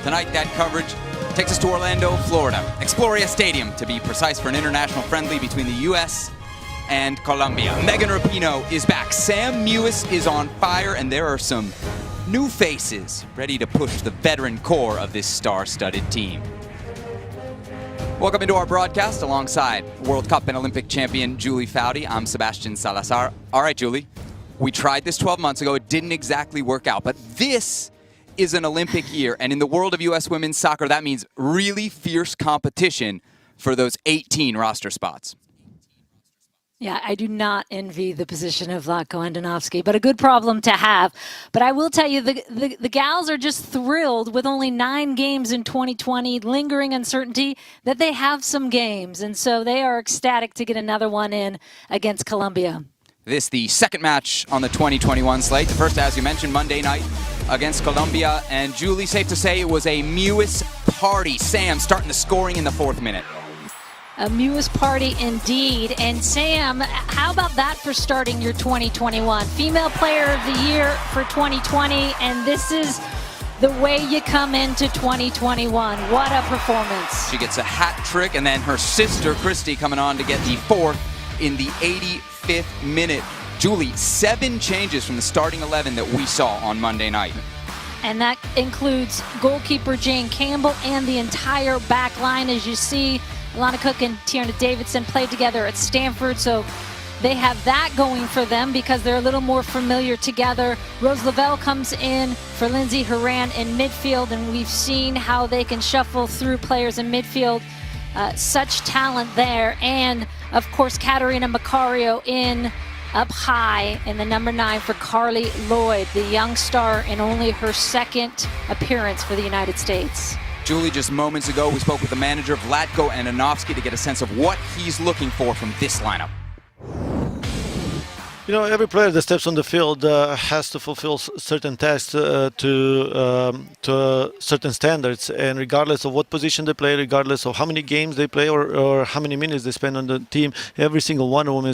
Tonight, that coverage takes us to Orlando, Florida. Exploria Stadium, to be precise, for an international friendly between the U.S. and Colombia. Megan Rapinoe is back. Sam Mewis is on fire, and there are some new faces ready to push the veteran core of this star-studded team. Welcome into our broadcast alongside World Cup and Olympic champion Julie Foudy. I'm Sebastian Salazar. All right, Julie, we tried this 12 months ago. It didn't exactly work out, but this is an Olympic year, and in the world of U.S. women's soccer, that means really fierce competition for those 18 roster spots. Yeah, I do not envy the position of Vlatko Andonovski, but a good problem to have. But I will tell you, the gals are just thrilled with only 9 games in 2020, lingering uncertainty that they have some games. And so they are ecstatic to get another one in against Colombia. This the second match on the 2021 slate. The first, as you mentioned, Monday night against Colombia. And Julie, safe to say it was a Mewis party. Sam starting the scoring in the 4th minute. A Mewis party indeed. And Sam, how about that for starting your 2021? Female Player of the Year for 2020, and this is the way you come into 2021. What a performance. She gets a hat trick, and then her sister, Christy, coming on to get the 4th in the 85th minute. Julie, 7 changes from the starting 11 that we saw on Monday night. And that includes goalkeeper Jane Campbell and the entire back line. As you see, Alana Cook and Tierna Davidson played together at Stanford, so they have that going for them because they're a little more familiar together. Rose Lavelle comes in for Lindsay Horan in midfield, and we've seen how they can shuffle through players in midfield. Such talent there. And, of course, Katarina Macario in up high in the number 9 for Carly Lloyd, the young star in only her 2nd appearance for the United States. Julie, just moments ago, we spoke with the manager, Vlatko Andonovski, to get a sense of what he's looking for from this lineup. You know, every player that steps on the field has to fulfill certain tasks to certain standards, and regardless of what position they play, regardless of how many games they play or how many minutes they spend on the team, every single one of them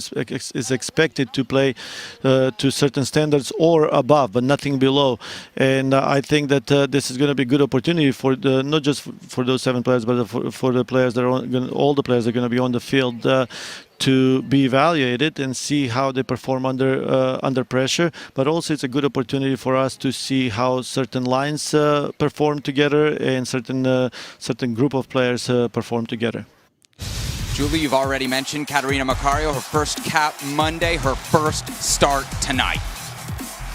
is expected to play to certain standards or above, but nothing below. And I think that this is going to be a good opportunity for not just for those 7 players, but for the players that are all the players that are going to be on the field. To be evaluated and see how they perform under pressure, but also it's a good opportunity for us to see how certain lines perform together and certain group of players perform together. Julie, you've already mentioned Katarina Macario, her first cap Monday, her first start tonight.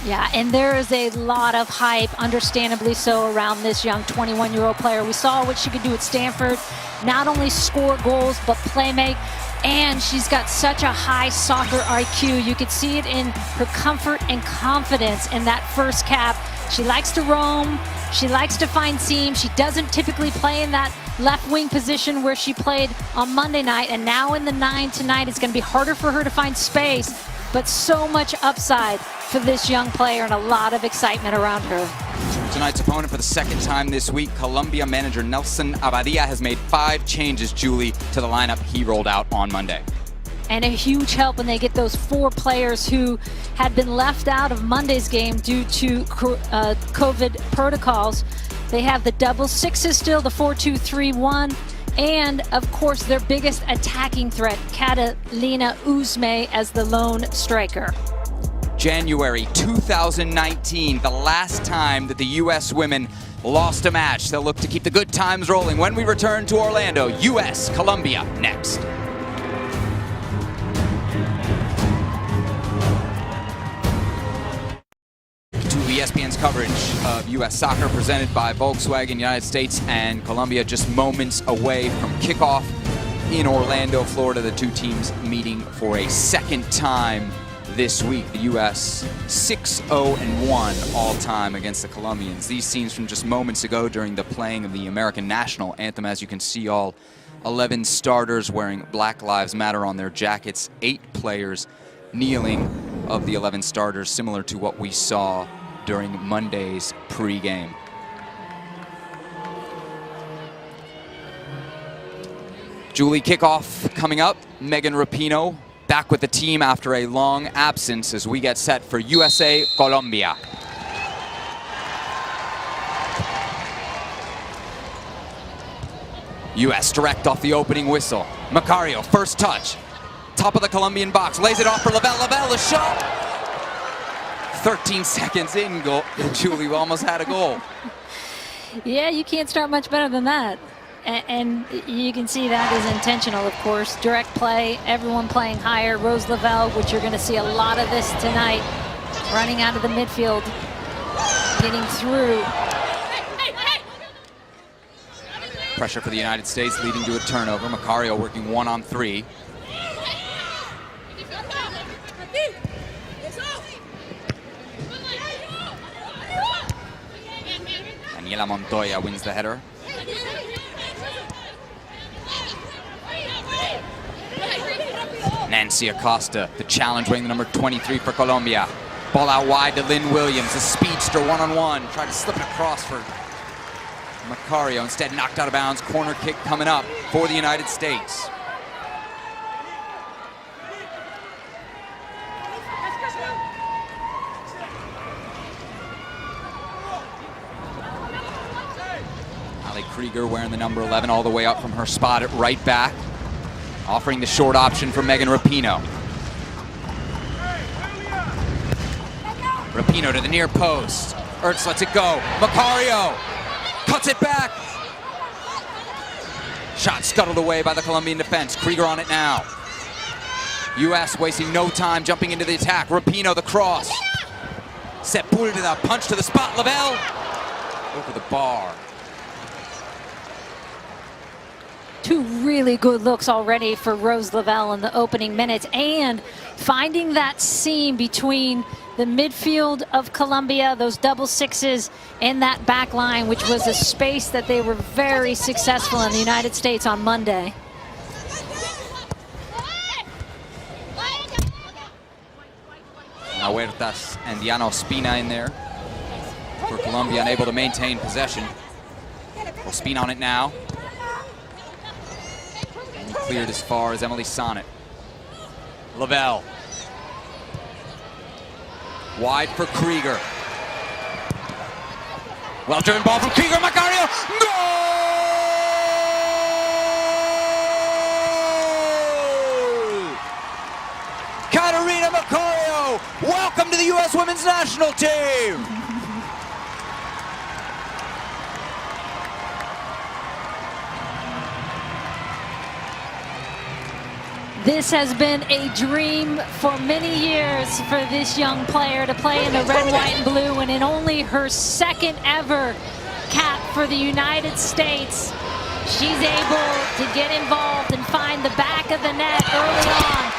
Yeah, and there is a lot of hype, understandably so, around this young 21-year-old player. We saw what she could do at Stanford, not only score goals, but play make. And she's got such a high soccer IQ. You could see it in her comfort and confidence in that first cap. She likes to roam. She likes to find seams. She doesn't typically play in that left wing position where she played on Monday night. And now in the 9 tonight, it's going to be harder for her to find space. But so much upside for this young player and a lot of excitement around her. Tonight's opponent for the 2nd time this week, Colombia manager Nelson Abadia has made 5 changes, Julie, to the lineup he rolled out on Monday. And a huge help when they get those 4 players who had been left out of Monday's game due to COVID protocols. They have the double sixes still, the 4-2-3-1, and of course their biggest attacking threat, Catalina Uzme, as the lone striker. January 2019, the last time that the U.S. women lost a match. They'll look to keep the good times rolling when we return to Orlando. U.S. Colombia next. To ESPN's coverage of U.S. soccer presented by Volkswagen United States and Colombia, just moments away from kickoff in Orlando, Florida. The 2 teams meeting for a 2nd time this week. The U.S. 6-0-1 all-time against the Colombians. These scenes from just moments ago during the playing of the American national anthem. As you can see, all 11 starters wearing Black Lives Matter on their jackets. 8 players kneeling of the 11 starters, similar to what we saw during Monday's pregame. Julie, kickoff coming up. Megan Rapinoe back with the team after a long absence as we get set for USA Colombia. U.S. direct off the opening whistle. Macario, first touch. Top of the Colombian box, lays it off for Lavelle. Lavelle, a shot! 13 seconds in, goal. Julie almost had a goal. Yeah, you can't start much better than that. And you can see that is intentional, of course. Direct play, everyone playing higher. Rose Lavelle, which you're going to see a lot of this tonight, running out of the midfield, getting through. Pressure for the United States leading to a turnover. Macario working 1-on-3. Daniela Montoya wins the header. Nancy Acosta, the challenge, wearing the number 23 for Colombia. Ball out wide to Lynn Williams, a speedster, one-on-one. Tried to slip it across for Macario, instead knocked out of bounds. Corner kick coming up for the United States. Ali Krieger wearing the number 11 all the way up from her spot at right back, offering the short option for Megan Rapinoe. Rapinoe to the near post. Ertz lets it go. Macario cuts it back. Shot scuttled away by the Colombian defense. Krieger on it now. U.S. wasting no time, jumping into the attack. Rapinoe, the cross. Sepulveda, punch to the spot. Lavelle over the bar. Two really good looks already for Rose Lavelle in the opening minutes, and finding that seam between the midfield of Colombia, those double sixes, and that back line, which was a space that they were very successful in the United States on Monday. Huertas and Diana Ospina in there for Colombia, unable to maintain possession. Ospina on it now. And cleared as far as Emily Sonnet. Lavelle. Wide for Krieger. Well-driven ball from Krieger. Macario. Goal! Catarina Macario, welcome to the U.S. Women's National Team. This has been a dream for many years for this young player to play in the red, white, and blue, and in only her second ever cap for the United States, she's able to get involved and find the back of the net early on.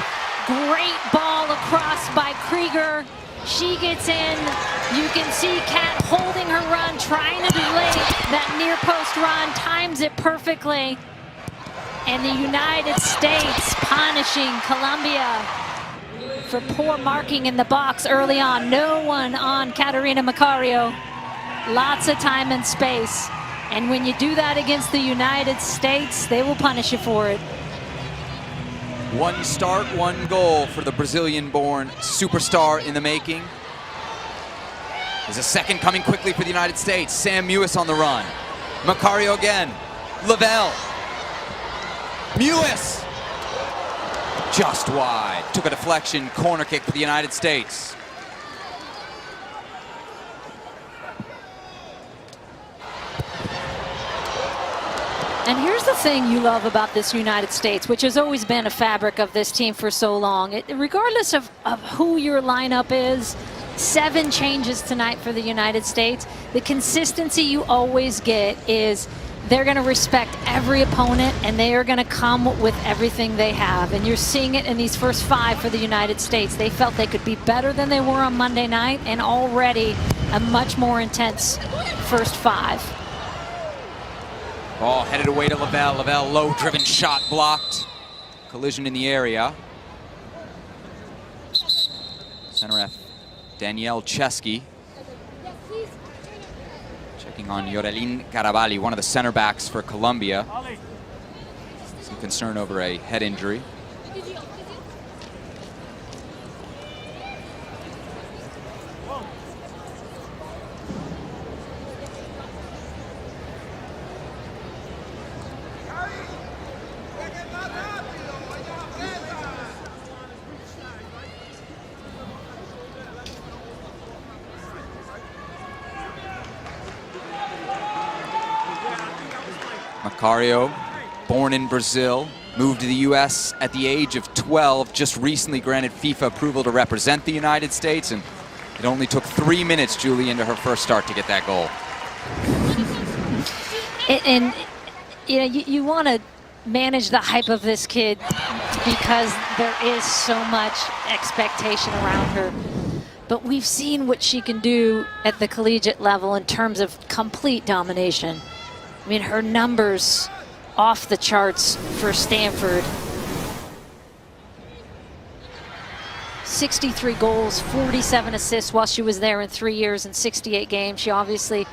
Great ball across by Krieger. She gets in. You can see Kat holding her run, trying to delay that near post run, times it perfectly. And the United States punishing Colombia for poor marking in the box early on. No one on Catarina Macario. Lots of time and space. And when you do that against the United States, they will punish you for it. One start, one goal for the Brazilian-born superstar in the making. There's a second coming quickly for the United States. Sam Mewis on the run. Macario again. Lavelle. Mewis. Just wide. Took a deflection. Corner kick for the United States. And here's the thing you love about this United States, which has always been a fabric of this team for so long. Regardless of who your lineup is, 7 changes tonight for the United States. The consistency you always get is they're going to respect every opponent, and they are going to come with everything they have. And you're seeing it in these first 5 for the United States. They felt they could be better than they were on Monday night, and already a much more intense first 5. Ball headed away to Lavelle. Lavelle, low-driven shot blocked. Collision in the area. Center F, Danielle Chesky. Checking on Yorelin Caravalli, one of the center backs for Colombia. Some concern over a head injury. Macario, born in Brazil, moved to the U.S. at the age of 12, just recently granted FIFA approval to represent the United States, and it only took 3 minutes, Julie, into her first start to get that goal. And you know, you want to manage the hype of this kid because there is so much expectation around her. But we've seen what she can do at the collegiate level in terms of complete domination. I mean, her numbers off the charts for Stanford. 63 goals, 47 assists while she was there in 3 years and 68 games. She obviously,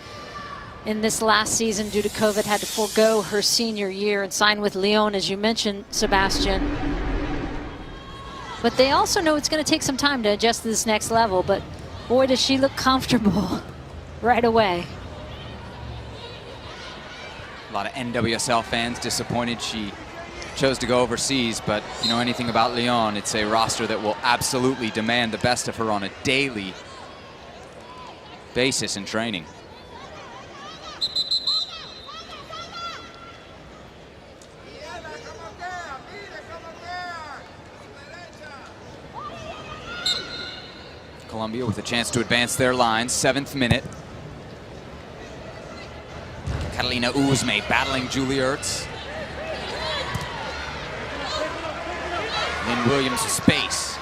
in this last season, due to COVID, had to forego her senior year and sign with Lyon, as you mentioned, Sebastian. But they also know it's going to take some time to adjust to this next level. But boy, does she look comfortable right away. A lot of NWSL fans disappointed she chose to go overseas, but if you know anything about Lyon, it's a roster that will absolutely demand the best of her on a daily basis in training. Colombia with a chance to advance their lines, 7th minute. Catalina Uzme battling Julie Ertz. Lynn Williams with space.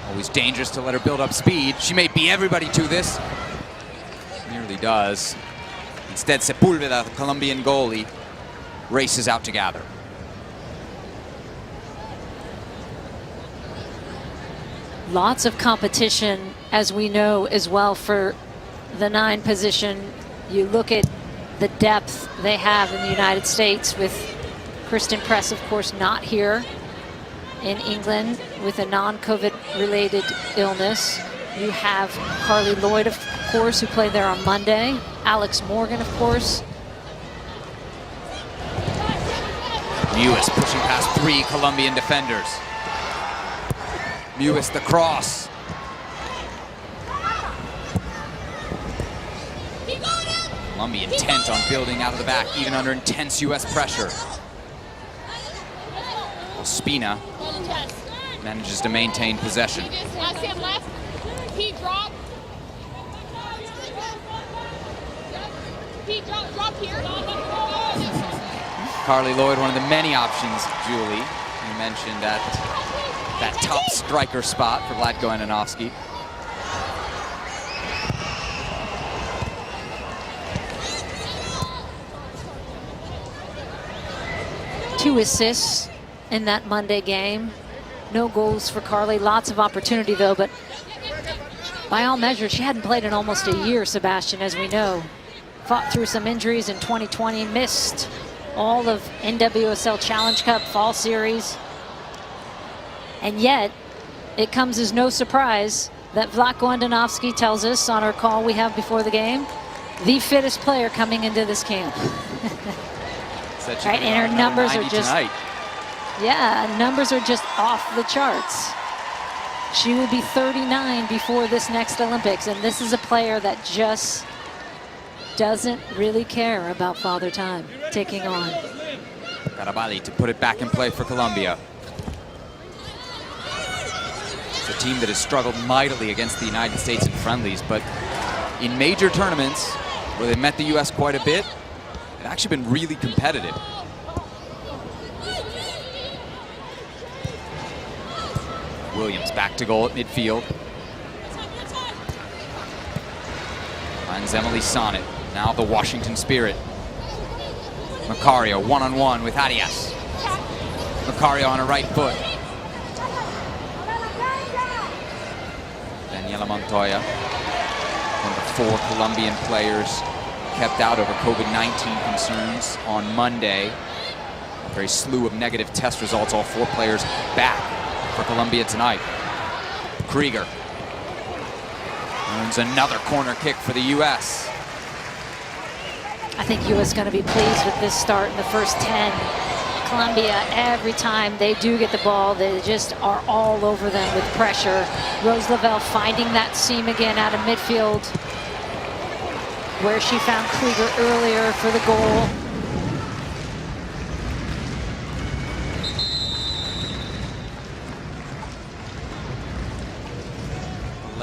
Always dangerous to let her build up speed. She may beat everybody to this. Nearly does. Instead, Sepulveda, the Colombian goalie, races out to gather. Lots of competition, as we know, as well for the 9 position. You look at the depth they have in the United States with Kristen Press, of course, not here in England with a non-COVID related illness. You have Carly Lloyd, of course, who played there on Monday. Alex Morgan, of course. Mewis pushing past 3 Colombian defenders. Mewis the cross. Colombia intent on building out of the back, even under intense U.S. pressure. Ospina manages to maintain possession. Carly Lloyd, one of the many options, Julie, you mentioned that top striker spot for Vlatko Ananovsky. Two assists in that Monday game. No goals for Carly. Lots of opportunity, though, but by all measures, she hadn't played in almost a year, Sebastian, as we know. Fought through some injuries in 2020, missed all of NWSL Challenge Cup Fall Series. And yet, it comes as no surprise that Vlatko Ananovsky tells us on our call we have before the game, the fittest player coming into this camp. Right, and her numbers are just tonight. Yeah, numbers are just off the charts. She will be 39 before this next Olympics, and this is a player that just doesn't really care about Father Time taking on. Garabali to put it back in play for Colombia. It's a team that has struggled mightily against the United States in friendlies, but in major tournaments where they met the U.S. quite a bit, they've actually been really competitive. Williams back to goal at midfield. Finds Emily Sonnet, now the Washington Spirit. Macario one-on-one with Arias. Macario on her right foot. Daniela Montoya, one of the 4 Colombian players kept out over COVID-19 concerns on Monday. A very slew of negative test results, all 4 players back for Colombia tonight. Krieger earns another corner kick for the U.S. I think U.S. is going to be pleased with this start in the first 10. Colombia, every time they do get the ball, they just are all over them with pressure. Rose Lavelle finding that seam again out of midfield. where she found Krieger earlier for the goal.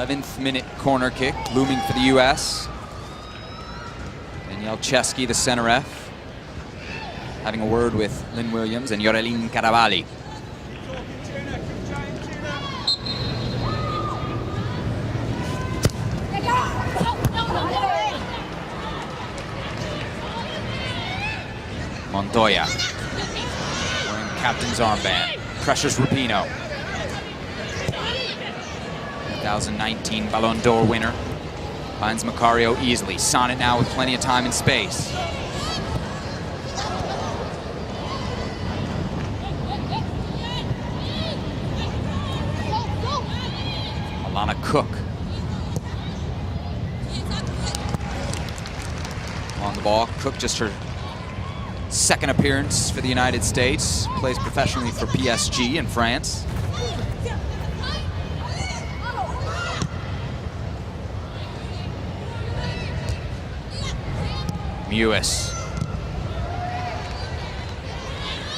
th minute corner kick looming for the U.S. Danielle Chesky, the center ref, having a word with Lynn Williams and Yorelin Caravalli. Montoya wearing captain's armband, pressures Rapinoe. 2019 Ballon d'Or winner. Finds Macario easily. Sonnet now with plenty of time and space. Alana Cook. On the ball. Cook, just her second appearance for the United States. Plays professionally for PSG in France. Mewis.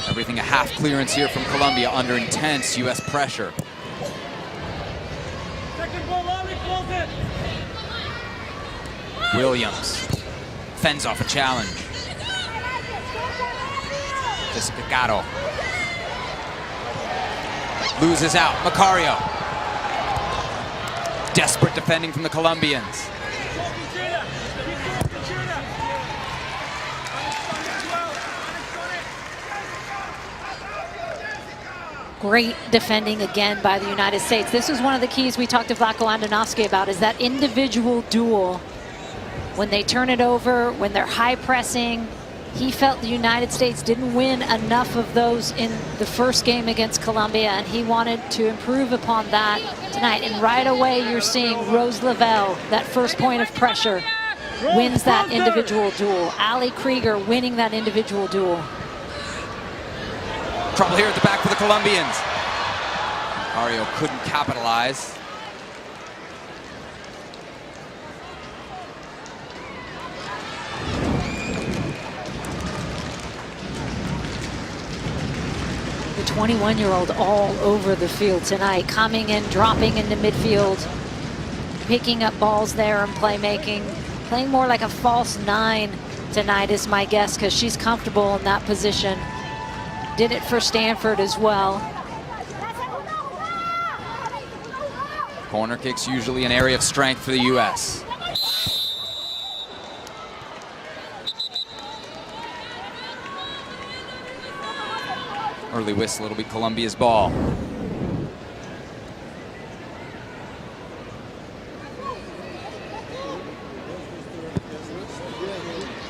Everything a half clearance here from Colombia under intense U.S. pressure. Williams fends off a challenge. Jessica Gatto loses out. Macario. Desperate defending from the Colombians. Great defending again by the United States. This is one of the keys we talked to Vlatko Andonovski about, is that individual duel. When they turn it over, when they're high pressing, he felt the United States didn't win enough of those in the first game against Colombia, and he wanted to improve upon that tonight. And right away, you're seeing Rose Lavelle, that first point of pressure, wins that individual duel. Ali Krieger winning that individual duel. Trouble here at the back for the Colombians. Macario couldn't capitalize. The 21-year-old all over the field tonight, coming in, dropping into midfield, picking up balls there and playmaking, playing more like a false nine tonight is my guess, because she's comfortable in that position. Did it for Stanford as well. Corner kicks usually an area of strength for the U.S. Early whistle, it'll be Colombia's ball.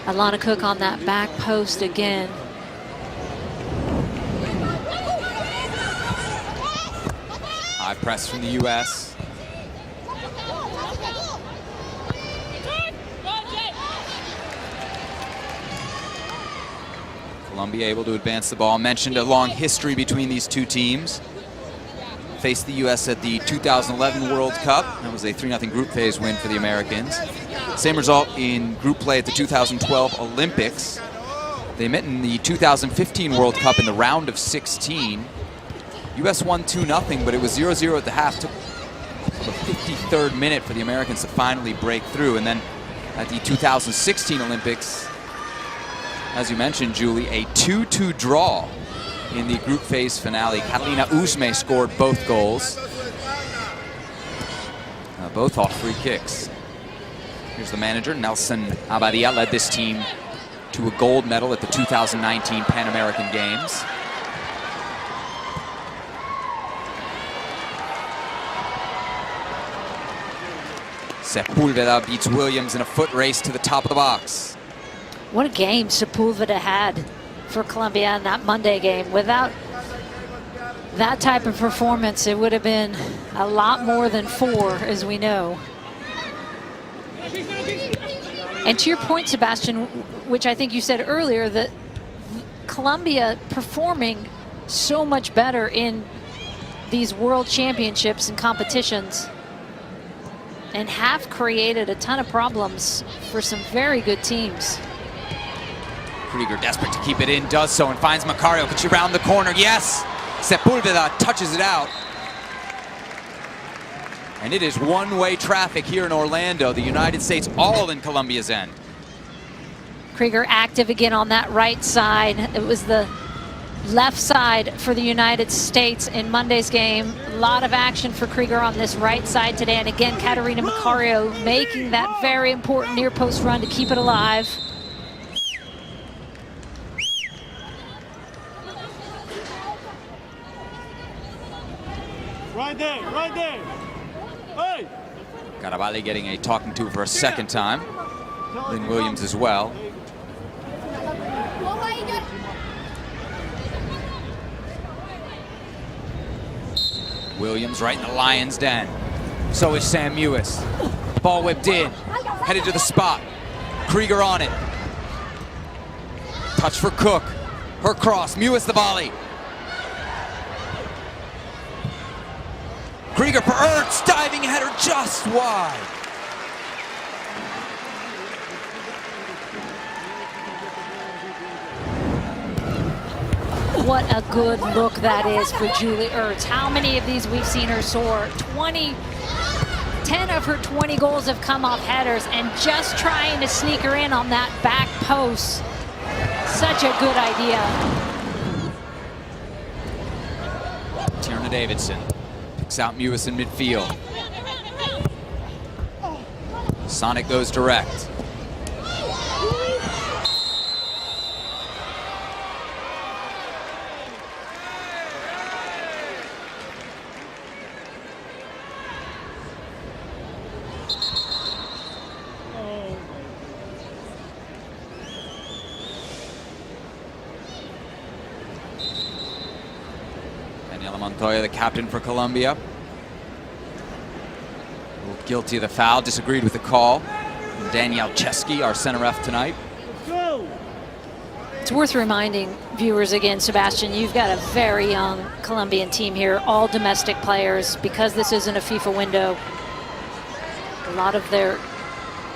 Alana Cook on that back post again. High press from the U.S. Colombia able to advance the ball. Mentioned a long history between these two teams. Faced the U.S. at the 2011 World Cup. That was a 3-0 group phase win for the Americans. Same result in group play at the 2012 Olympics. They met in the 2015 World Cup in the round of 16. U.S. won 2-0, but it was 0-0 at the half. Took the 53rd minute for the Americans to finally break through. And then at the 2016 Olympics, as you mentioned, Julie, a 2-2 draw in the group phase finale. Catalina Usme scored both goals. Both off free kicks. Here's the manager, Nelson Abadia, led this team to a gold medal at the 2019 Pan American Games. Sepulveda beats Williams in a foot race to the top of the box. What a game Sepulveda had for Colombia in that Monday game. Without that type of performance, it would have been a lot more than 4, as we know. And to your point, Sebastian, which I think you said earlier, that Colombia performing so much better in these world championships and competitions. and have created a ton of problems for some very good teams. Krieger desperate to keep it in, does so, and finds Macario. Can she round the corner? Yes! Sepulveda touches it out. And it is one-way traffic here in Orlando. The United States all in Colombia's end. Krieger active again on that right side. It was the left side for the United States in Monday's game. A lot of action for Krieger on this right side today. And again, Catarina Macario making that very important near post run to keep it alive. Right there, right there. Hey! Garavali getting a talking to for a second time. Lynn Williams as well. Williams right in the lion's den. So is Sam Mewis. Ball whipped in, headed to the spot. Krieger on it. Touch for Cook. Her cross, Mewis the volley. Krieger for Ertz, diving header just wide. What a good look that is for Julie Ertz. How many of these we've seen her soar? 10 of her 20 goals have come off headers, and just trying to sneak her in on that back post. Such a good idea. Tierna Davidson picks out Mewis in midfield. Sonic goes direct. Daniela Montoya, the captain for Colombia. A little guilty of the foul, disagreed with the call. And Danielle Chesky, our center ref tonight. It's worth reminding viewers again, Sebastian, you've got a very young Colombian team here, all domestic players. Because this isn't a FIFA window, a lot of their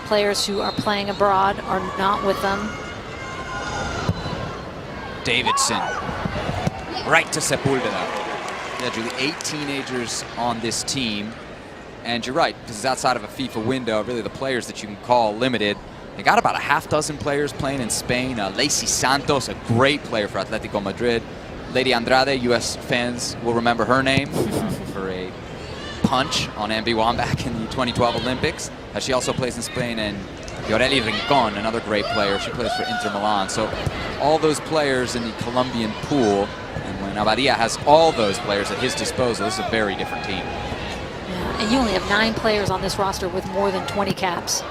players who are playing abroad are not with them. Davidson, right to Sepulveda. Yeah, Julie, 8 teenagers on this team. And you're right, because it's outside of a FIFA window, really the players that you can call limited. They got about a half dozen players playing in Spain. Lacey Santos, a great player for Atletico Madrid. Lady Andrade, U.S. fans will remember her name for a punch on MB1 back in the 2012 Olympics. She also plays in Spain. And Yoreli Rincon, another great player. She plays for Inter Milan. So all those players in the Colombian pool. And when Abadia has all those players at his disposal, this is a very different team. Yeah, and you only have 9 players on this roster with more than 20 caps.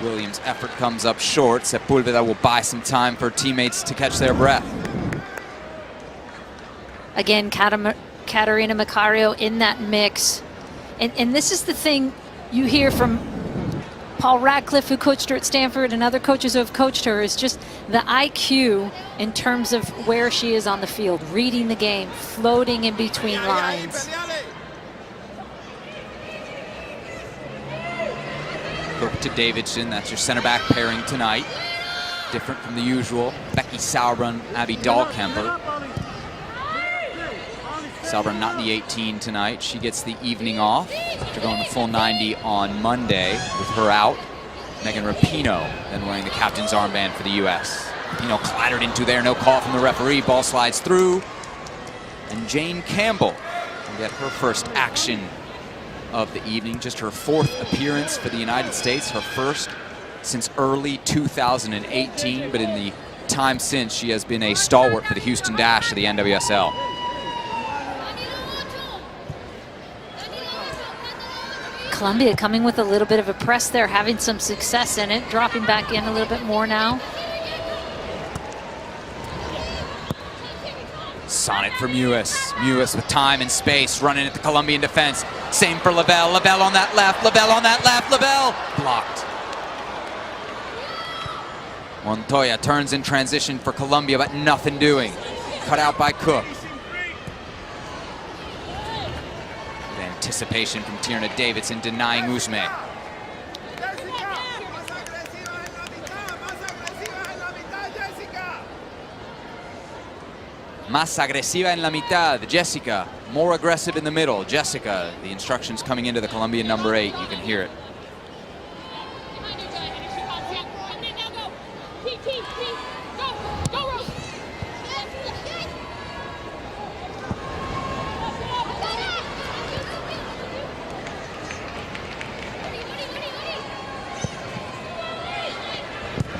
Williams' effort comes up short. Sepulveda will buy some time for teammates to catch their breath. Again, Catarina Macario in that mix. And this is the thing you hear from Paul Radcliffe, who coached her at Stanford, and other coaches who have coached her, is just the IQ in terms of where she is on the field, reading the game, floating in between lines. Cook to Davidson, that's your center back pairing tonight. Different from the usual. Becky Sauerbrunn, Abby Dahlkemper. Sauerbrunn not in the 18 tonight. She gets the evening off after going the full 90 on Monday with her out. Megan Rapinoe then wearing the captain's armband for the U.S. Rapinoe clattered into there, no call from the referee. Ball slides through. And Jane Campbell will get her first action of the evening, just her 4th appearance for the United States, her first since early 2018, but in the time since, she has been a stalwart for the Houston Dash of the NWSL. Colombia coming with a little bit of a press there, having some success in it, dropping back in a little bit more now. Sonnet for Mewis. Mewis with time and space, running at the Colombian defense. Same for Labelle. Labelle on that left. Labelle on that left. Labelle blocked. Montoya turns in transition for Colombia, but nothing doing. Cut out by Cook. anticipation from Tierna Davidson denying Usme. Más agresiva en la mitad, Jessica. More aggressive in the middle, Jessica. The instructions coming into the Colombian number 8, you can hear it.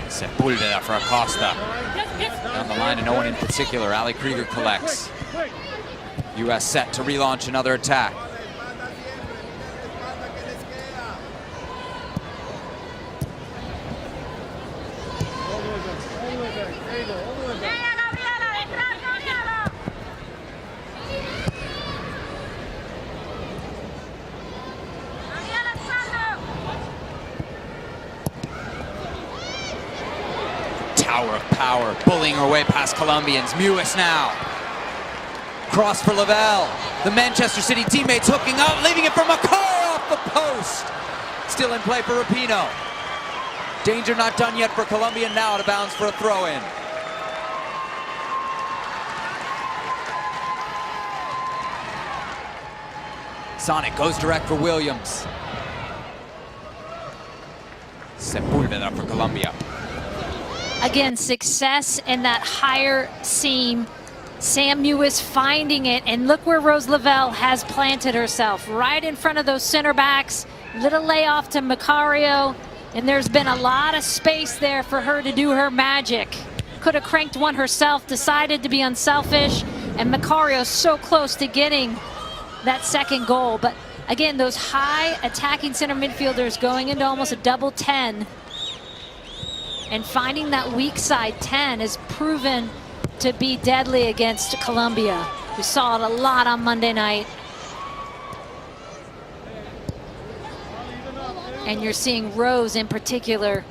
Sepúlveda for Acosta. Down the line to no one in particular. Ali Krieger collects. U.S. set to relaunch another attack. Tower of power, bullying her way past Colombians. Mewis now. Cross for Lavelle. The Manchester City teammates hooking up, leaving it for Macario off the post. Still in play for Rapinoe. Danger not done yet for Colombia, now out of bounds for a throw-in. Sonic goes direct for Williams. Sepúlveda for Colombia. Again, success in that higher seam. Sam Mewis finding it, and look where Rose Lavelle has planted herself, right in front of those center backs. Little layoff to Macario, and there's been a lot of space there for her to do her magic. Could have cranked one herself, decided to be unselfish, and Macario so close to getting that second goal. But again, those high attacking center midfielders going into almost a double 10, and finding that weak side 10 is proven to be deadly against Colombia. We saw it a lot on Monday night. And you're seeing Rose in particular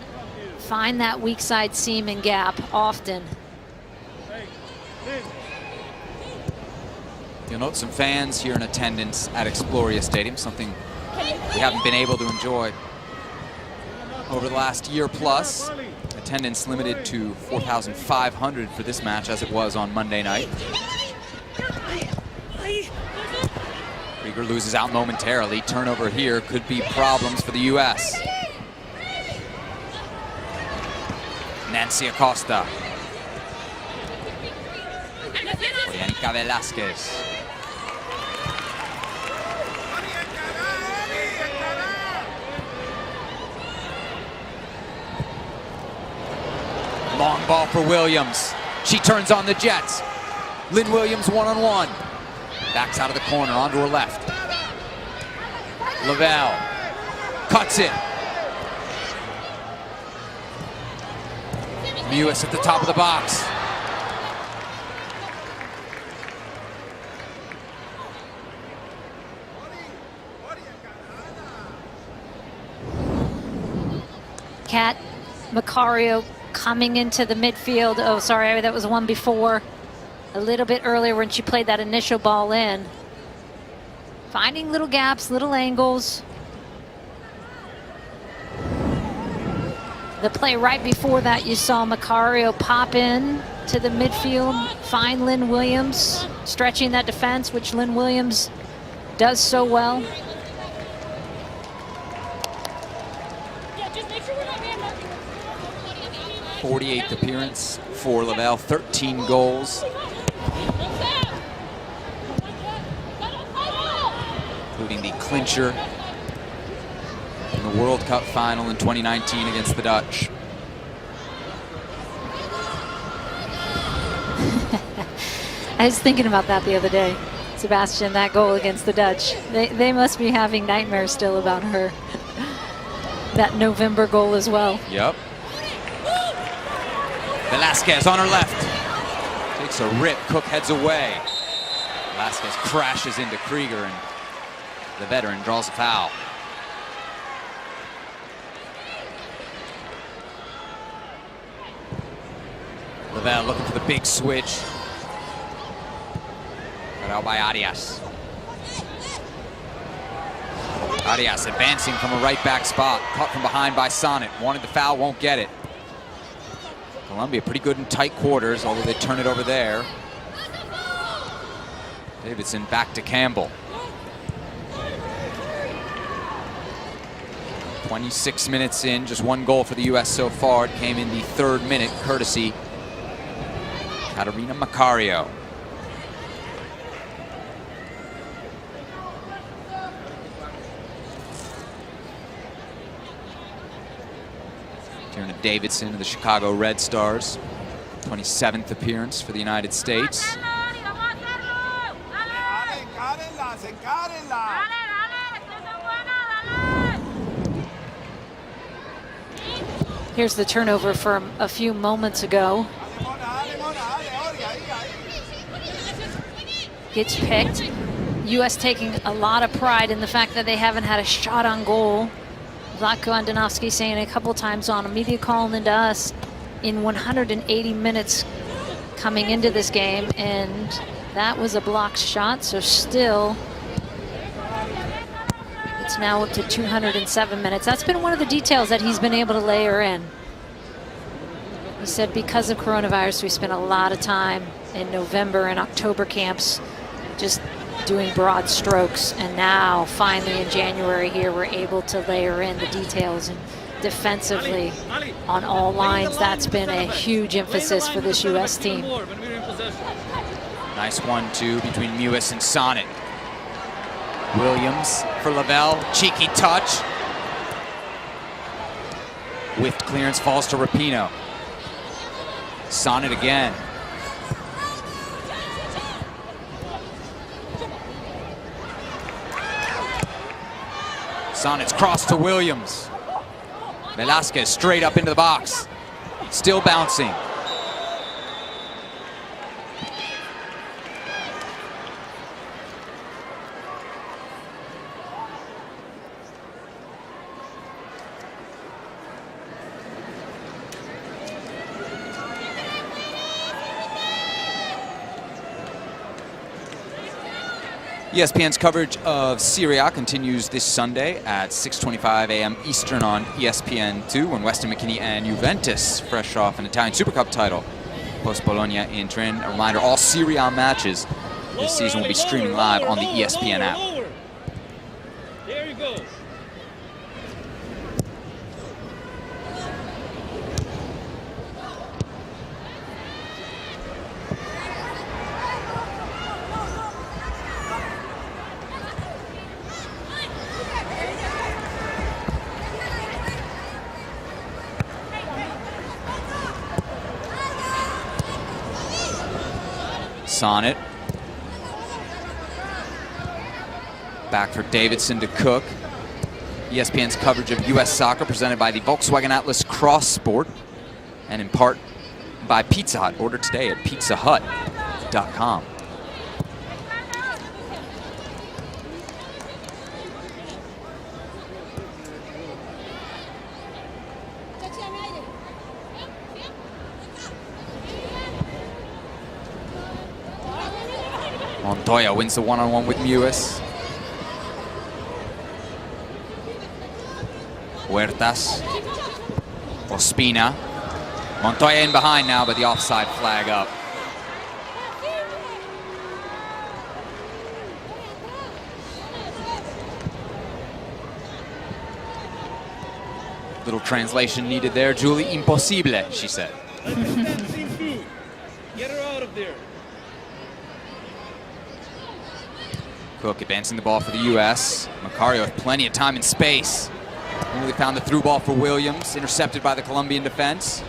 find that weak side seam and gap often. You'll note some fans here in attendance at Exploria Stadium, something we haven't been able to enjoy over the last year plus. Attendance limited to 4,500 for this match, as it was on Monday night. Krieger loses out momentarily. Turnover here could be problems for the U.S. Nancy Acosta. Orianica Velázquez. Long ball for Williams. She turns on the Jets. Lynn Williams one-on-one. Backs out of the corner onto her left. Lavelle cuts it. Mewis at the top of the box. Kat, Macario coming into the midfield. Oh, sorry, that was one before. A little bit earlier when she played that initial ball in. Finding little gaps, little angles. The play right before that, you saw Macario pop in to the midfield, find Lynn Williams, stretching that defense, which Lynn Williams does so well. 48th appearance for Lavelle, 13 goals. Including the clincher in the World Cup final in 2019 against the Dutch. I was thinking about that the other day. Sebastian, that goal against the Dutch. They must be having nightmares still about her. That November goal as well. Yep. Velázquez on her left. Takes a rip, Cook heads away. Velázquez crashes into Krieger, and the veteran draws a foul. Lavelle looking for the big switch. Cut out by Arias. Arias advancing from a right back spot. Caught from behind by Sonnet. Wanted the foul, won't get it. Colombia pretty good in tight quarters, although they turn it over there. Davidson back to Campbell. 26 minutes in, just one goal for the U.S. so far. It came in the 3rd minute, courtesy Catarina Macario. Tierna Davidson of the Chicago Red Stars, 27th appearance for the United States. Here's the turnover from a few moments ago. Gets picked. U.S. taking a lot of pride in the fact that they haven't had a shot on goal. Vlatko Andonovski saying a couple times on a media call into us in 180 minutes coming into this game, and that was a blocked shot, so still it's now up to 207 minutes. That's been one of the details that he's been able to layer in. He said because of coronavirus, we spent a lot of time in November and October camps just doing broad strokes, and now finally in January here we're able to layer in the details, and defensively on all lines that's been a huge emphasis for this U.S. team. Nice 1-2 between Mewis and Sonnet. Williams for Lavelle, cheeky touch. With clearance falls to Rapinoe. Sonnet again. Sonnet's cross to Williams. Velasquez straight up into the box. Still bouncing. ESPN's coverage of Serie A continues this Sunday at 6:25 a.m. Eastern on ESPN2 when Weston McKennie and Juventus, fresh off an Italian Super Cup title, post Bologna in Turin. A reminder, all Serie A matches this season will be streaming live on the ESPN app. There you go. Sonnet. Back for Davidson to Cook. ESPN's coverage of U.S. soccer presented by the Volkswagen Atlas Cross Sport and in part by Pizza Hut. Order today at pizzahut.com. Montoya wins the one-on-one with Mewis. Huertas. Ospina. Montoya in behind now, but the offside flag up. Little translation needed there. Julie, impossible, she said. Get her out of there. Cook advancing the ball for the U.S. Macario with plenty of time and space. Nearly found the through ball for Williams, intercepted by the Colombian defense.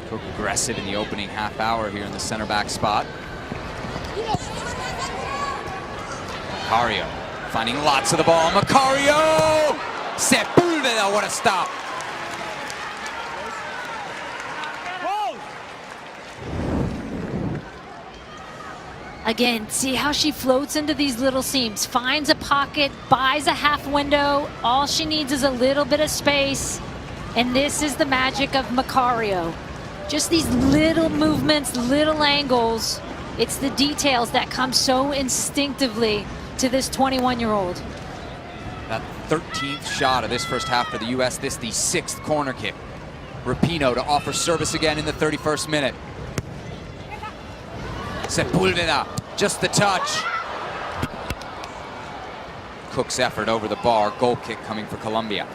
Cook aggressive in the opening half hour here in the center back spot. Macario finding lots of the ball. Macario! Sepulveda, what a stop. Again, see how she floats into these little seams, finds a pocket, buys a half window. All she needs is a little bit of space. And this is the magic of Macario. Just these little movements, little angles. It's the details that come so instinctively to this 21-year-old. That 13th shot of this first half for the U.S. This the 6th corner kick. Rapinoe to offer service again in the 31st minute. Sepulveda, just the touch. Cook's effort over the bar. Goal kick coming for Colombia.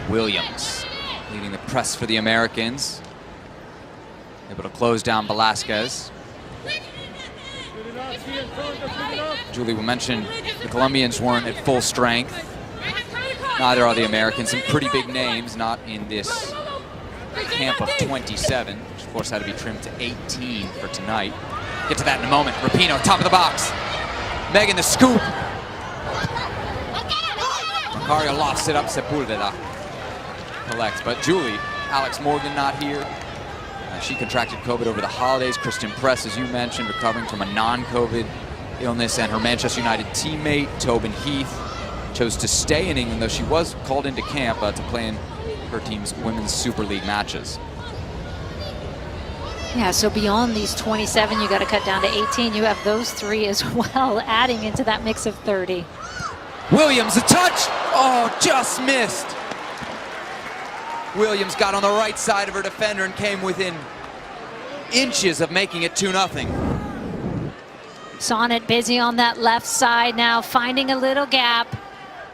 Williams leading the press for the Americans. Able to close down Velasquez. Julie will mention the Colombians weren't at full strength. Neither are the Americans. Some pretty big names not in this camp of 27, which of course had to be trimmed to 18 for tonight. Get to that in a moment. Rapinoe, top of the box. Megan, the scoop. Macario lofts it up. Sepulveda collects, but Julie, Alex Morgan not here. She contracted COVID over the holidays. Kristen Press, as you mentioned, recovering from a non-COVID illness, and her Manchester United teammate, Tobin Heath, chose to stay in England, though she was called into camp to play in her team's Women's Super League matches. Yeah, so beyond these 27, you got to cut down to 18. You have those 3 as well, adding into that mix of 30. Williams, a touch! Oh, just missed! Williams got on the right side of her defender and came within inches of making it 2-0. Sonnet busy on that left side now, finding a little gap.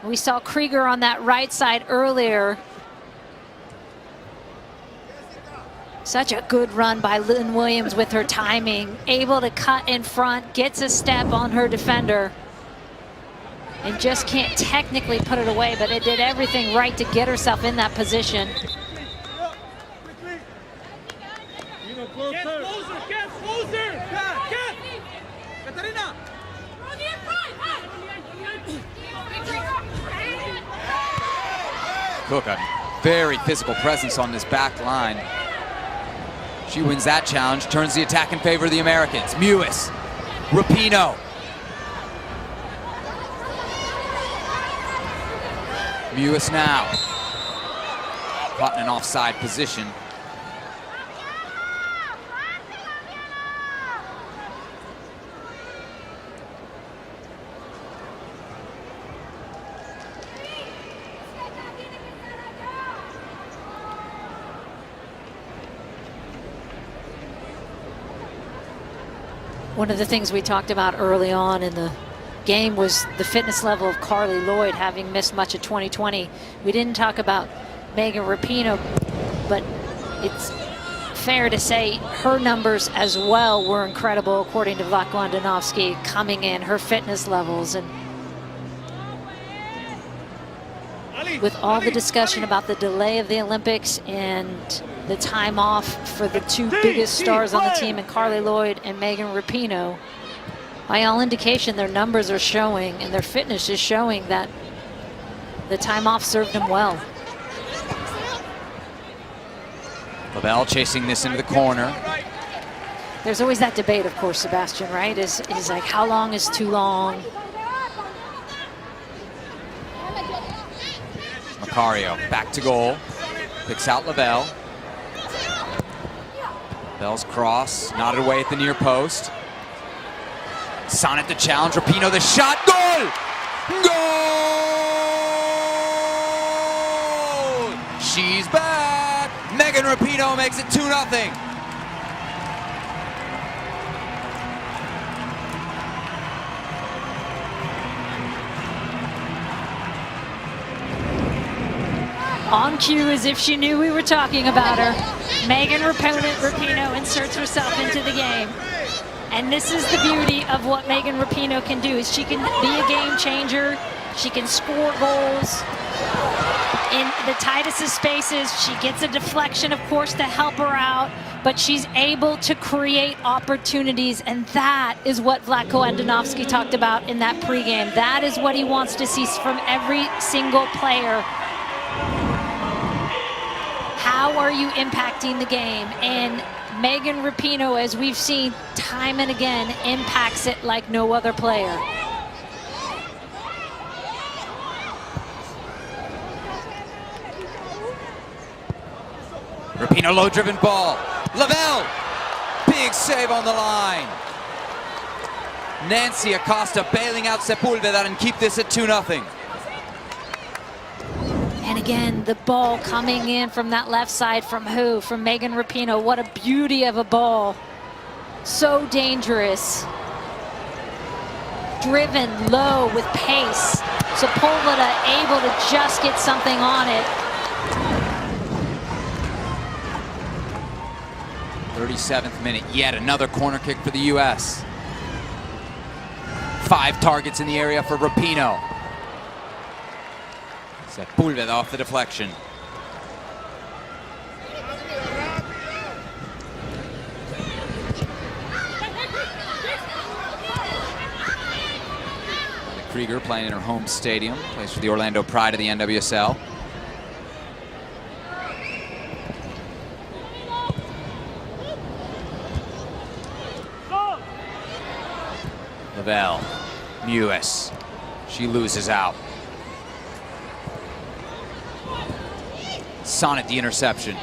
We saw Krieger on that right side earlier. Such a good run by Lynn Williams with her timing. Able to cut in front, gets a step on her defender. And just can't technically put it away, but it did everything right to get herself in that position. Get closer, get closer! Get! Katarina! Cook, a very physical presence on this back line. She wins that challenge, turns the attack in favor of the Americans. Mewis, Rapinoe. Mewis now, caught in an offside position. One of the things we talked about early on in the game was the fitness level of Carly Lloyd, having missed much of 2020. We didn't talk about Megan Rapinoe, but it's fair to say her numbers as well were incredible, according to Vlatko Andonovski, coming in, her fitness levels. And with all the discussion about the delay of the Olympics and the time off for the 2 biggest stars on the team, and Carly Lloyd and Megan Rapinoe, by all indication, their numbers are showing and their fitness is showing that the time off served them well. Lavelle chasing this into the corner. There's always that debate, of course, Sebastian, right? Is like, how long is too long? Macario back to goal, picks out Lavelle. Lavelle's cross, nodded away at the near post. Sonnet the challenge, Rapinoe the shot, goal! Goal! She's back! Megan Rapinoe makes it 2-0. On cue, as if she knew we were talking about her. Megan Rapinoe inserts herself into the game. And this is the beauty of what Megan Rapinoe can do, is she can be a game changer. She can score goals in the tightest of spaces. She gets a deflection, of course, to help her out. but she's able to create opportunities, and that is what Vlatko Andonovski talked about in that pregame. That is what he wants to see from every single player. How are you impacting the game? And Megan Rapinoe, as we've seen time and again, impacts it like no other player. Rapinoe, low-driven ball. Lavelle, big save on the line. Nancy Acosta bailing out Sepulveda and keep this at 2-0. And again, the ball coming in from that left side from who? From Megan Rapinoe. What a beauty of a ball. So dangerous. Driven low with pace. Sepulveda able to just get something on it. 37th minute, yet another corner kick for the U.S. 5 targets in the area for Rapinoe. Sepulveda off the deflection. Krieger playing in her home stadium, plays for the Orlando Pride of the NWSL. Lavelle, Mewis, she loses out. Sonnet the interception.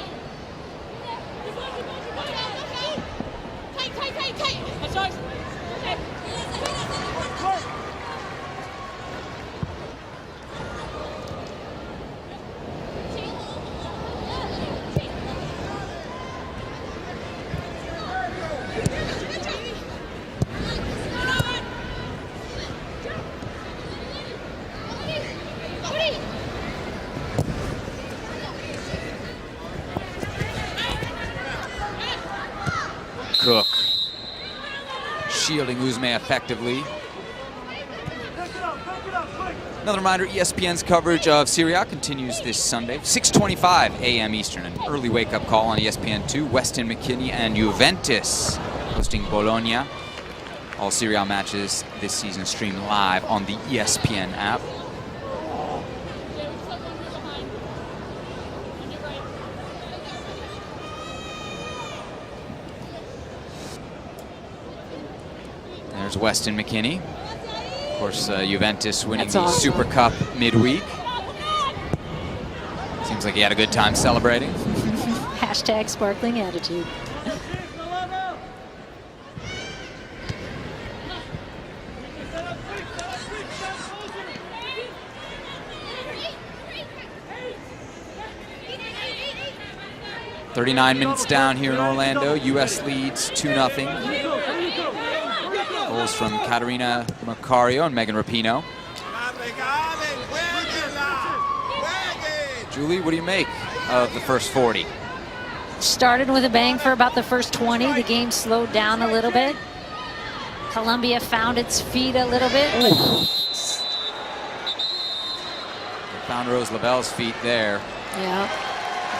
Cook shielding Uzme effectively. Another reminder, ESPN's coverage of Serie A continues this Sunday, 6:25 a.m. Eastern, an early wake-up call on ESPN2. Weston McKinney and Juventus hosting Bologna. All Serie A matches this season streamed live on the ESPN app. There's Weston McKinney. Of course, Juventus winning the Super Cup midweek. Seems like he had a good time celebrating. Hashtag sparkling attitude. .39 minutes down here in Orlando. U.S. leads 2-0. Goals from Katarina Macario and Megan Rapinoe. Julie, what do you make of the first 40? Started with a bang for about the first 20. The game slowed down a little bit. Colombia found its feet a little bit. Found Rose Lavelle's feet there. Yeah,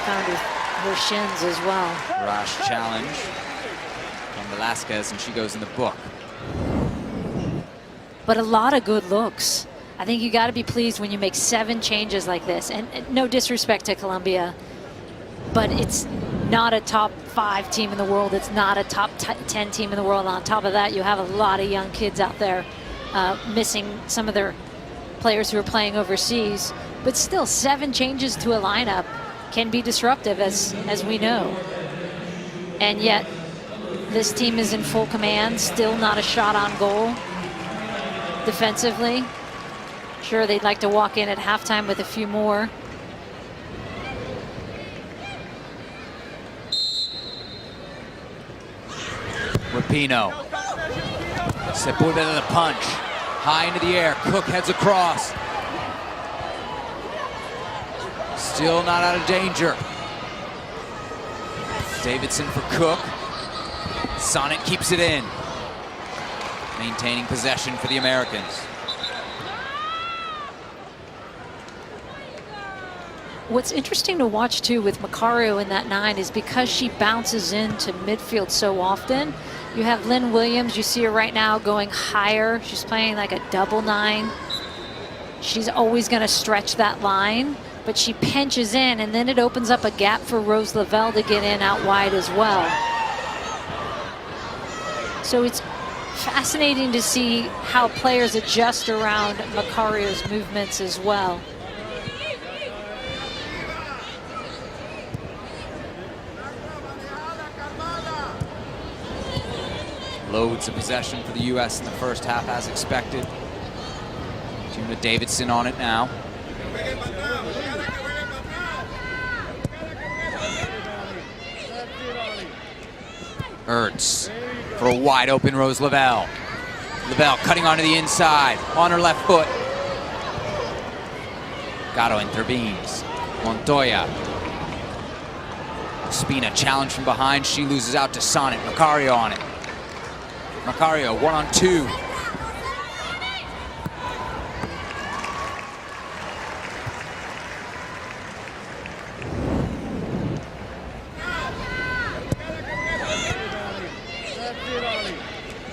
found her shins as well. Rash challenge from Velasquez, and she goes in the book. But a lot of good looks. I think you got to be pleased when you make 7 changes like this. And no disrespect to Colombia, but it's not a top 5 team in the world. It's not a top 10 team in the world. On top of that, you have a lot of young kids out there missing some of their players who are playing overseas. But still, 7 changes to a lineup can be disruptive, as we know. And yet, this team is in full command. Still not a shot on goal. Defensively, sure they'd like to walk in at halftime with a few more. Rapinoe. Sepulveda the punch. High into the air. Cook heads across. Still not out of danger. Davidson for Cook. Sonnet keeps it in. Maintaining possession for the Americans. What's interesting to watch too with Macario in that 9 is because she bounces into midfield so often. You have Lynn Williams, you see her right now going higher. She's playing like a double 9. She's always going to stretch that line, but she pinches in, and then it opens up a gap for Rose Lavelle to get in out wide as well. So it's fascinating to see how players adjust around Macario's movements as well. Loads of possession for the U.S. in the first half as expected. Tuna Davidson on it now. Ertz for a wide open Rose Lavelle. Lavelle cutting onto the inside on her left foot. Gatto intervenes. Montoya. Spina challenge from behind. She loses out to Sonnet. Macario on it. Macario 1-on-2.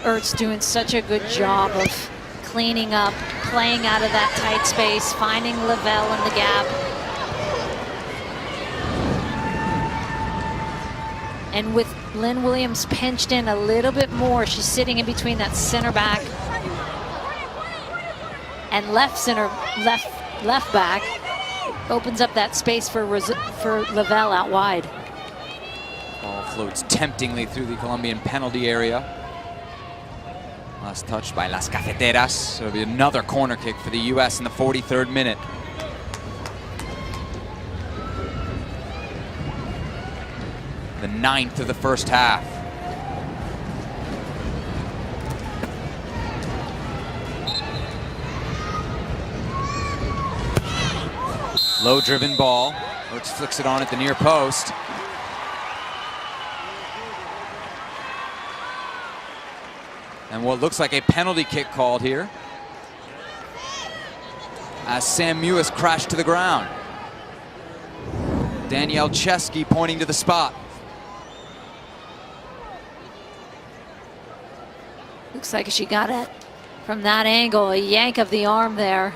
Ertz doing such a good job of cleaning up, playing out of that tight space, finding Lavelle in the gap. And with Lynn Williams pinched in a little bit more, she's sitting in between that center back and left back. Opens up that space for Lavelle out wide. Ball floats temptingly through the Colombian penalty area. Last touch by Las Cafeteras. So it'll be another corner kick for the U.S. in the 43rd minute. The 9th of the first half. Low driven ball. Ertz flicks it on at the near post. And what looks like a penalty kick called here, as Sam Mewis crashed to the ground. Danielle Chesky pointing to the spot. Looks like she got it from that angle, a yank of the arm there.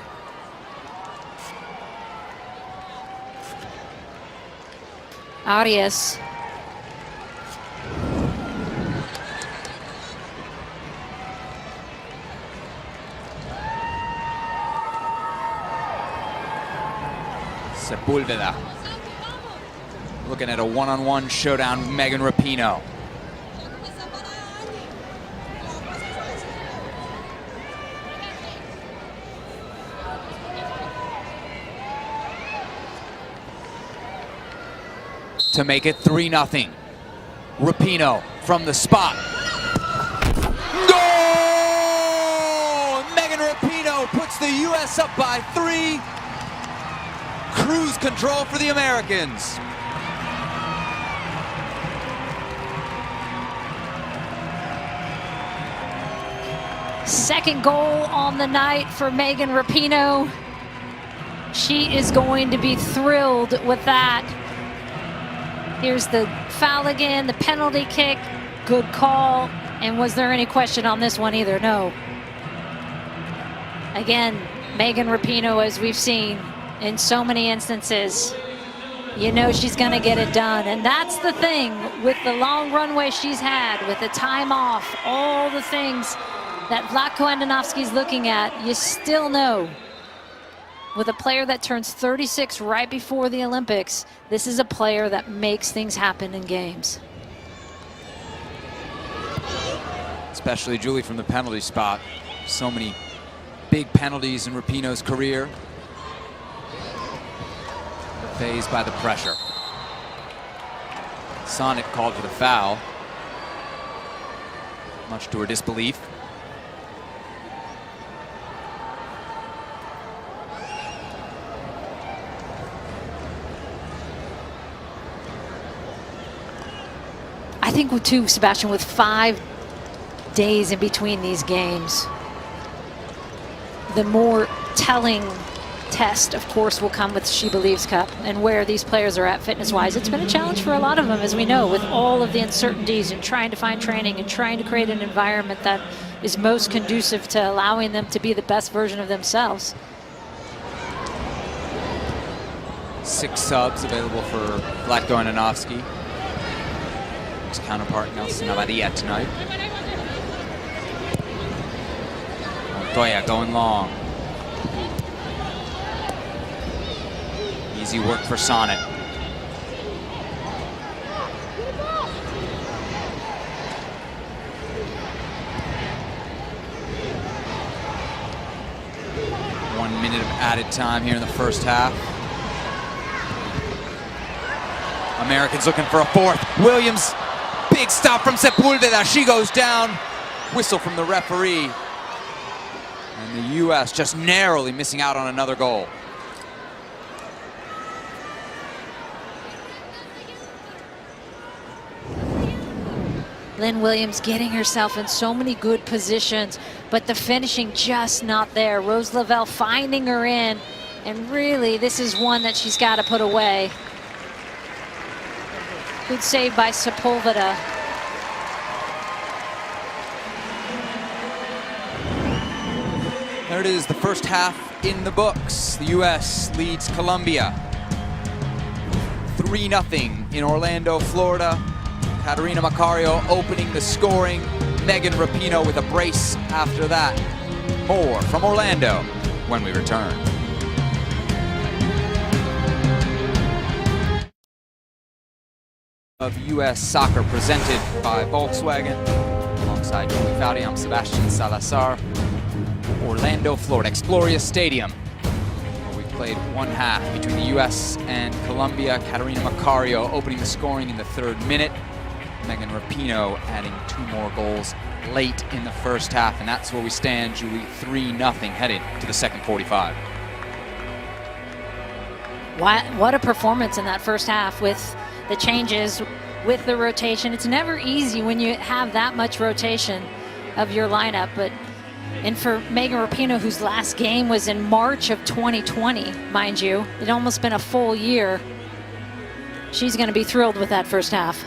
Arias. Sepulveda looking at a one-on-one showdown with Megan Rapinoe. To make it 3-0. Rapinoe from the spot. Goal! Megan Rapinoe puts the U.S. up by 3. Cruise control for the Americans. Second goal on the night for Megan Rapinoe. She is going to be thrilled with that. Here's the foul again, the penalty kick, good call. And was there any question on this one either? No. Again, Megan Rapinoe, as we've seen in so many instances, you know she's going to get it done. And that's the thing with the long runway she's had, with the time off, all the things that Vlatko Andonovski's looking at, you still know with a player that turns 36 right before the Olympics, this is a player that makes things happen in games. Especially Julie from the penalty spot. So many big penalties in Rapinoe's career. Phased by the pressure. Sonnet called for the foul, much to her disbelief. I think too, Sebastian, with 5 days in between these games, the more telling test, of course, will come with She Believes Cup and where these players are at fitness-wise. It's been a challenge for a lot of them, as we know, with all of the uncertainties and trying to find training and trying to create an environment that is most conducive to allowing them to be the best version of themselves. 6 subs available for Vlatko Ananovsky. His counterpart Nelson Abadia tonight. Montoya going long. Easy work for Sonnet. One minute of added time here in the first half. Americans looking for a fourth. Williams, big stop from Sepulveda. She goes down. Whistle from the referee. And the U.S. just narrowly missing out on another goal. Lynn Williams getting herself in so many good positions, but the finishing just not there. Rose Lavelle finding her in, and really this is one that she's got to put away. Good save by Sepulveda. There it is, the first half in the books. The U.S. leads Colombia 3-0 in Orlando, Florida. Caterina Macario opening the scoring. Megan Rapinoe with a brace after that. More from Orlando when we return. Of U.S. Soccer presented by Volkswagen. Alongside Julie Foudy, I'm Sebastian Salazar. Orlando, Florida, Exploria Stadium, where we played one half between the U.S. and Colombia. Caterina Macario opening the scoring in the 3rd minute. Megan Rapinoe adding 2 more goals late in the first half, and that's where we stand, Julie, 3-0 headed to the second 45. What a performance in that first half with the changes, with the rotation. It's never easy when you have that much rotation of your lineup, and for Megan Rapinoe, whose last game was in March of 2020, mind you, it's almost been a full year. She's going to be thrilled with that first half.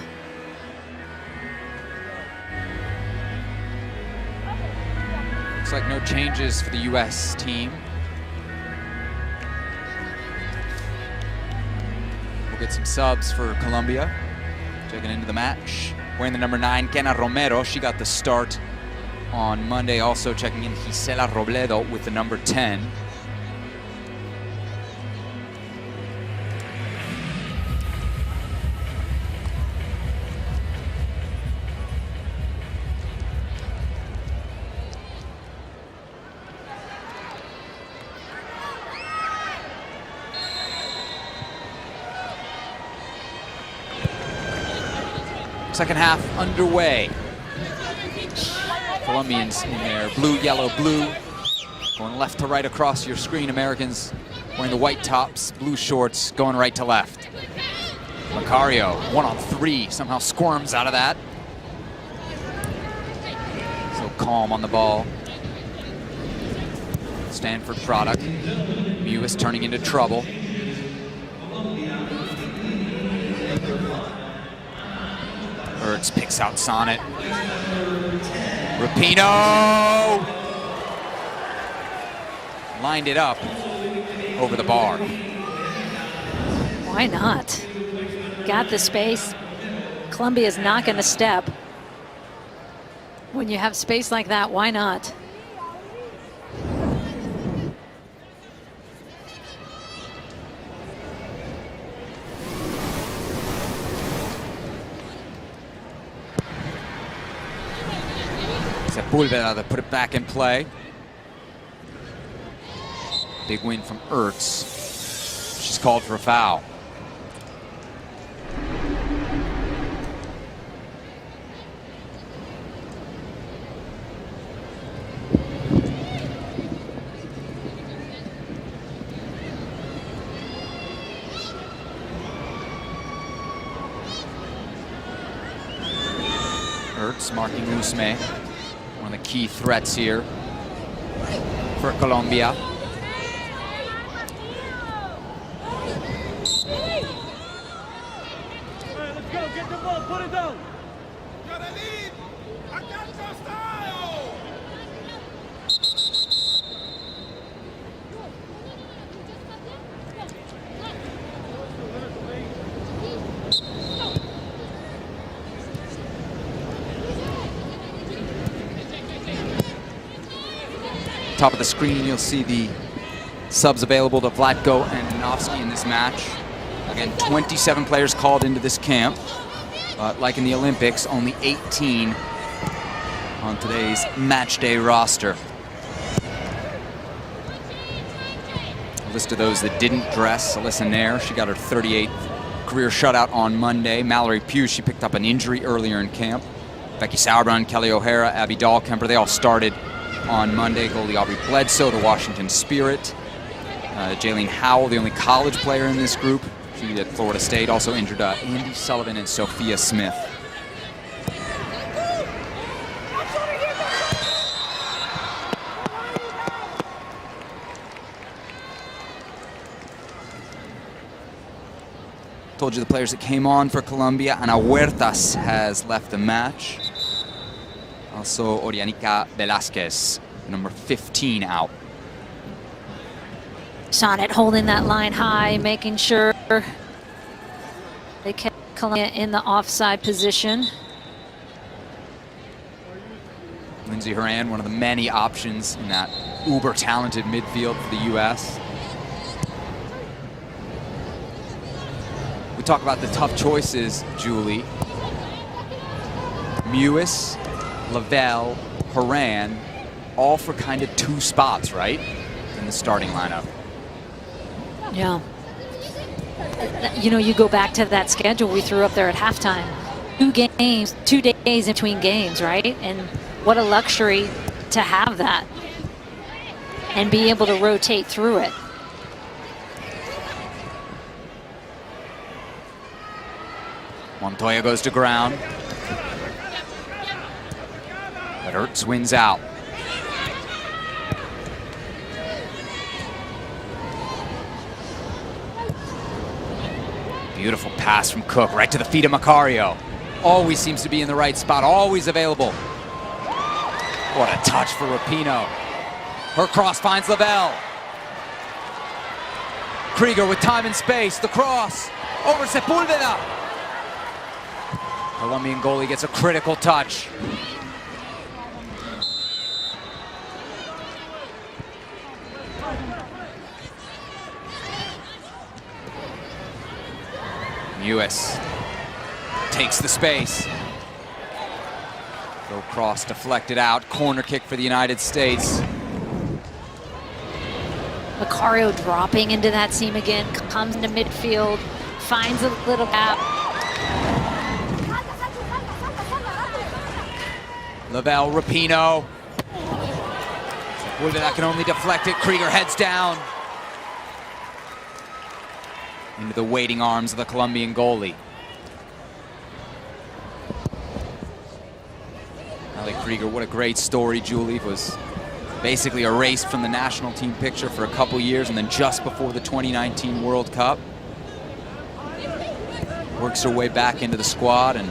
Looks like no changes for the U.S. team. We'll get some subs for Colombia. Checking into the match. Wearing the number 9, Kenna Romero. She got the start on Monday. Also checking in Gisela Robledo with the number 10. Second half underway. Colombians in their blue, yellow, blue. Going left to right across your screen. Americans wearing the white tops, blue shorts, going right to left. Macario, 1-on-3, somehow squirms out of that. So calm on the ball. Stanford product. Mewis turning into trouble. Ertz picks out Sonnet. Rapinoe! Lined it up over the bar. Why not? Got the space. Colombia's not going to step. When you have space like that, why not? Sepulveda to put it back in play. Big win from Ertz. She's called for a foul. Ertz marking Usme. One of the key threats here for Colombia. ball, put it down. Top of the screen, you'll see the subs available to Vlatko and Novsky in this match. Again, 27 players called into this camp. But like in the Olympics, only 18 on today's match day roster. A list of those that didn't dress: Alyssa Nair, she got her 38th career shutout on Monday. Mallory Pugh, she picked up an injury earlier in camp. Becky Sauerbrunn, Kelly O'Hara, Abby Dahlkemper, they all started on Monday. Goalie Aubrey Bledsoe, the Washington Spirit. Jaylene Howell, the only college player in this group. She at Florida State. Also injured Andy Sullivan and Sophia Smith. Told you the players that came on for Colombia. Ana Huertas has left the match. Also Orianica Velázquez, number 15, out. Sonnet holding that line high, making sure they kept Colombia in the offside position. Lindsey Horan, one of the many options in that uber-talented midfield for the U.S. We talk about the tough choices, Julie. Mewis, Lavelle, Horan, all for kind of two spots, right, in the starting lineup. Yeah. You know, you go back to that schedule we threw up there at halftime. 2 games, 2 days in between games, right? And what a luxury to have that and be able to rotate through it. Montoya goes to ground. But Ertz wins out. Beautiful pass from Cook, right to the feet of Macario. Always seems to be in the right spot, always available. What a touch for Rapinoe. Her cross finds Lavelle. Krieger with time and space, the cross, over Sepulveda. Colombian goalie gets a critical touch. Mewis takes the space. Go cross deflected out. Corner kick for the United States. Macario dropping into that seam again, comes into midfield, finds a little gap. Lavelle, Rapinoe. With that can only deflect it. Krieger heads down into the waiting arms of the Colombian goalie. Ali Krieger, what a great story, Julie. Was basically erased from the national team picture for a couple years, and then just before the 2019 World Cup, works her way back into the squad and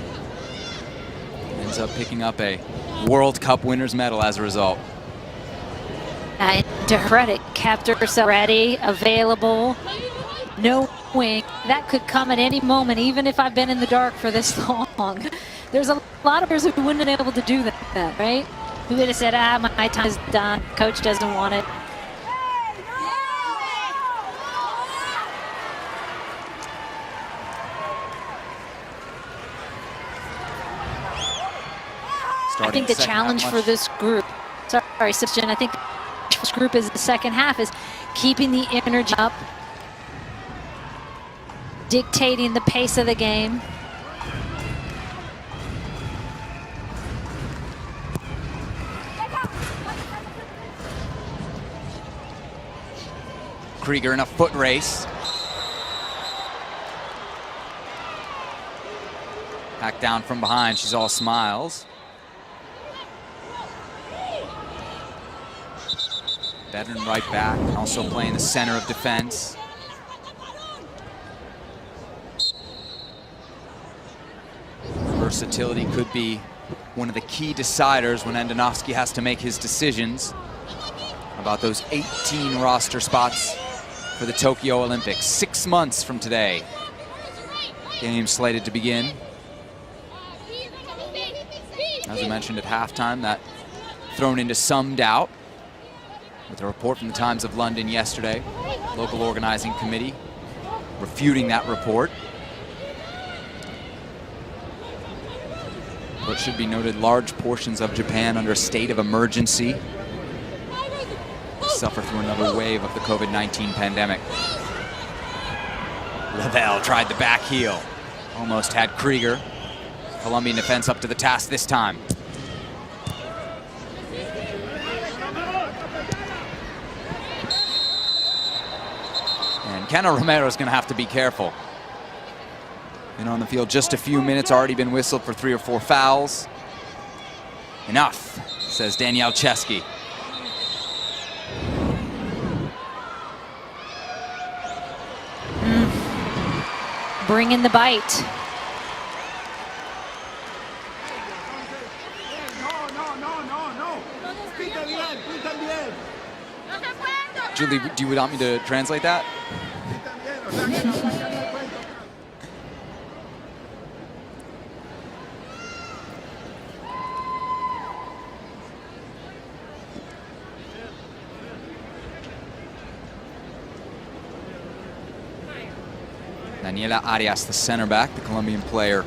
ends up picking up a World Cup winner's medal as a result. To her credit, kept herself ready, available, no wing. That could come at any moment, even if I've been in the dark for this long. There's a lot of players who wouldn't have been able to do that, right? Who would have said, my time is done, coach doesn't want it. I think the challenge for this group, sorry, Sifjan, I think this group is the second half is keeping the energy up, dictating the pace of the game. Krieger in a foot race. Back down from behind, she's all smiles. Veteran right back, also playing the center of defense. versatility could be one of the key deciders when Andonovski has to make his decisions about those 18 roster spots for the Tokyo Olympics. 6 months from today, game slated to begin. As I mentioned at halftime, that thrown into some doubt with a report from the Times of London yesterday. Local organizing committee refuting that report. But it should be noted, large portions of Japan under a state of emergency suffer through another wave of the COVID-19 pandemic. Lavelle tried the back heel. Almost had Krieger. Colombian defense up to the task this time. And Cano Romero's going to have to be careful. Been on the field just a few minutes, already been whistled for 3 or 4 fouls. Enough, says Daniel Chesky. Bring in the bite. Julie, do you want me to translate that? Daniela Arias, the center back, the Colombian player,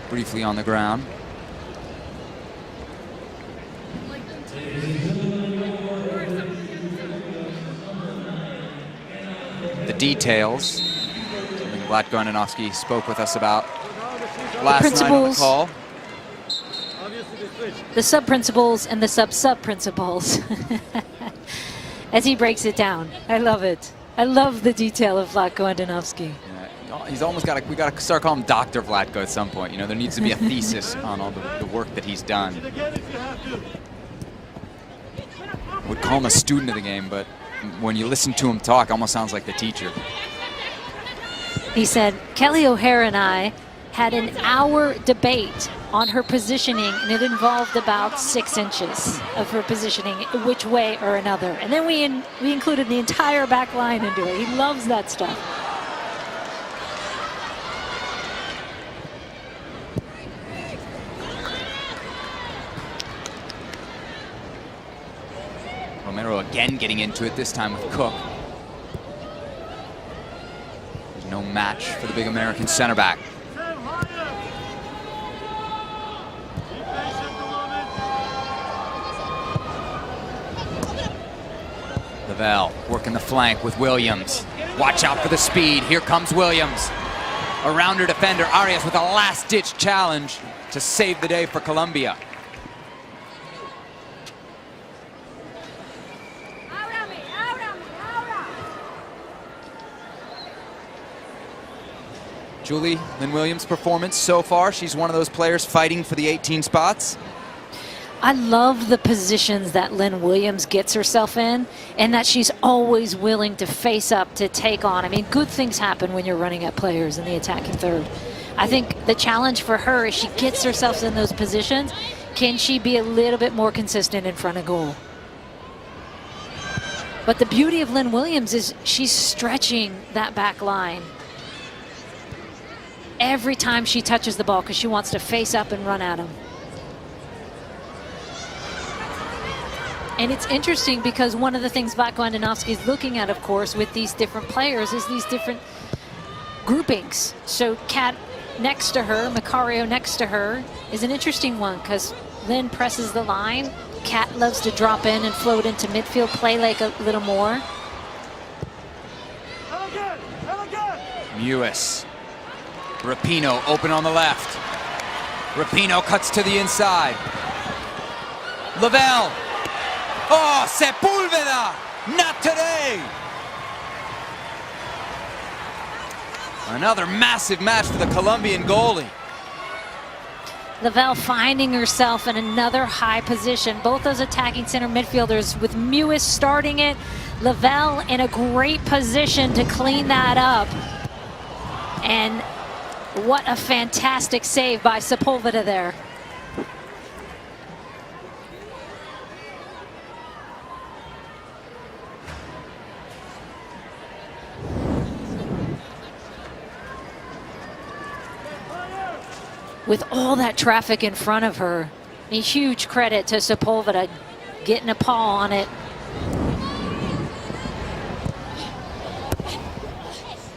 briefly on the ground. The details, something Vlatko Andonovski spoke with us about last night on the call. The sub-principles and the sub-sub-principles. As he breaks it down. I love it. I love the detail of Vlatko Andonovski. Yeah, he's almost got to, we got to start calling him Dr. Vlatko at some point. You know, there needs to be a thesis on all the work that he's done. Would call him a student of the game, but when you listen to him talk, it almost sounds like the teacher. He said, Kelly O'Hara and I had an hour debate on her positioning, and it involved about 6 inches of her positioning, which way or another. And then we included the entire back line into it. He loves that stuff. Romero again getting into it, this time with Cook. There's no match for the big American center back. Lavelle working the flank with Williams. Watch out for the speed. Here comes Williams. Around her defender, Arias with a last-ditch challenge to save the day for Colombia. Julie, Lynn Williams' performance so far, she's one of those players fighting for the 18 spots. I love the positions that Lynn Williams gets herself in, and that she's always willing to face up, to take on. I mean, good things happen when you're running at players in the attacking third. I think the challenge for her is she gets herself in those positions. Can she be a little bit more consistent in front of goal? But the beauty of Lynn Williams is she's stretching that back line every time she touches the ball because she wants to face up and run at him. And it's interesting because one of the things Vlatko Andonovski is looking at, of course, with these different players is these different groupings. So Kat next to her, Macario next to her, is an interesting one because Lynn presses the line. Kat loves to drop in and float into midfield, play like a little more. Mewis. Rapinoe open on the left. Rapinoe cuts to the inside. Lavelle. Oh, Sepulveda! Not today! Another massive match for the Colombian goalie. Lavelle finding herself in another high position. Both those attacking center midfielders with Mewis starting it. Lavelle in a great position to clean that up. And What a fantastic save by Sepulveda there. With all that traffic in front of her, a huge credit to Sepulveda getting a paw on it.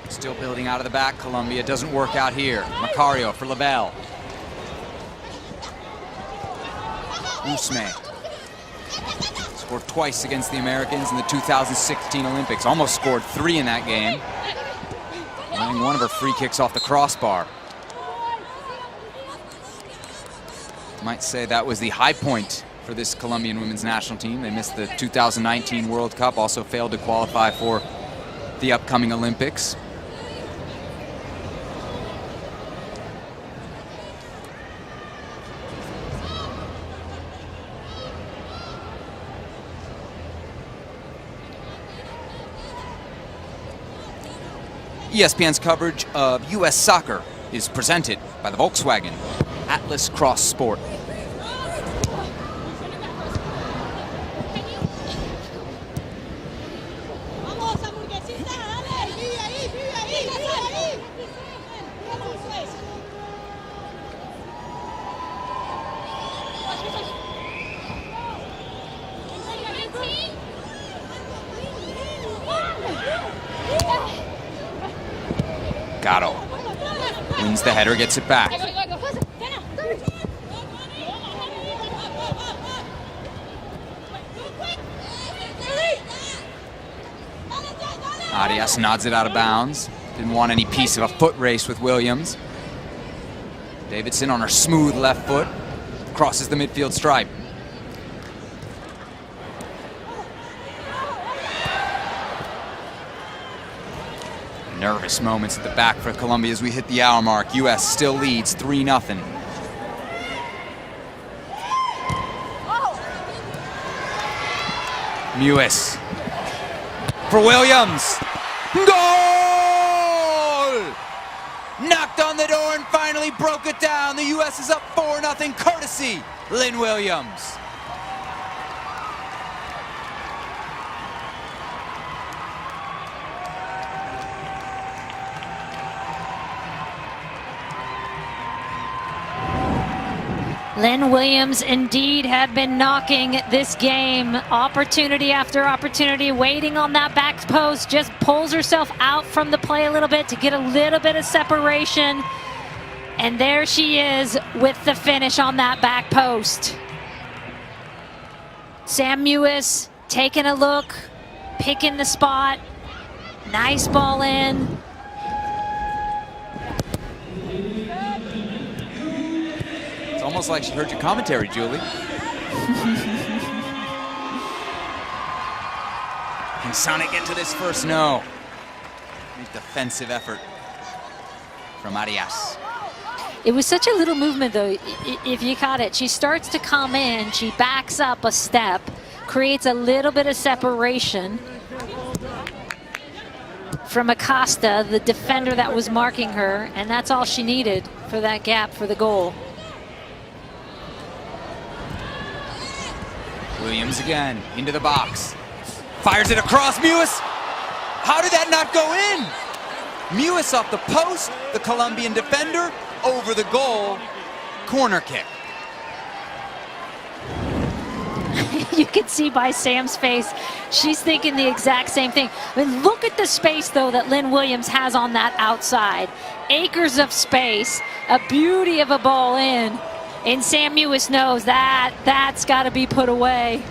Still building out of the back. Colombia doesn't work out here. Macario for Lavelle. Usme scored twice against the Americans in the 2016 Olympics. Almost scored 3 in that game. Winning one of her free kicks off the crossbar. Might say that was the high point for this Colombian women's national team. They missed the 2019 World Cup, also failed to qualify for the upcoming Olympics. ESPN's coverage of U.S. soccer is presented by the Volkswagen Atlas Cross Sport. Gatto wins the header, gets it back. Arias nods it out of bounds. Didn't want any piece of a foot race with Williams. Davidson on her smooth left foot crosses the midfield stripe. Nervous moments at the back for Colombia as we hit the hour mark. U.S. still leads 3-0. Mewis for Williams. Goal! Knocked on the door and finally broke it down. The U.S. is up 4-0, courtesy Lynn Williams. Lynn Williams indeed had been knocking this game, opportunity after opportunity, waiting on that back post, just pulls herself out from the play a little bit to get a little bit of separation. And there she is with the finish on that back post. Sam Mewis taking a look, picking the spot, nice ball in. Almost like she heard your commentary, Julie. Can Sonic get to this first? No. Nice defensive effort from Arias. It was such a little movement, though, if you caught it. She starts to come in, she backs up a step, creates a little bit of separation from Acosta, the defender that was marking her, and that's all she needed for that gap for the goal. Williams again, into the box. Fires it across, Mewis. How did that not go in? Mewis off the post, the Colombian defender, over the goal, corner kick. You can see by Sam's face, she's thinking the exact same thing. I mean, look at the space, though, that Lynn Williams has on that outside. Acres of space, a beauty of a ball in. And Sam Mewis knows that that's got to be put away.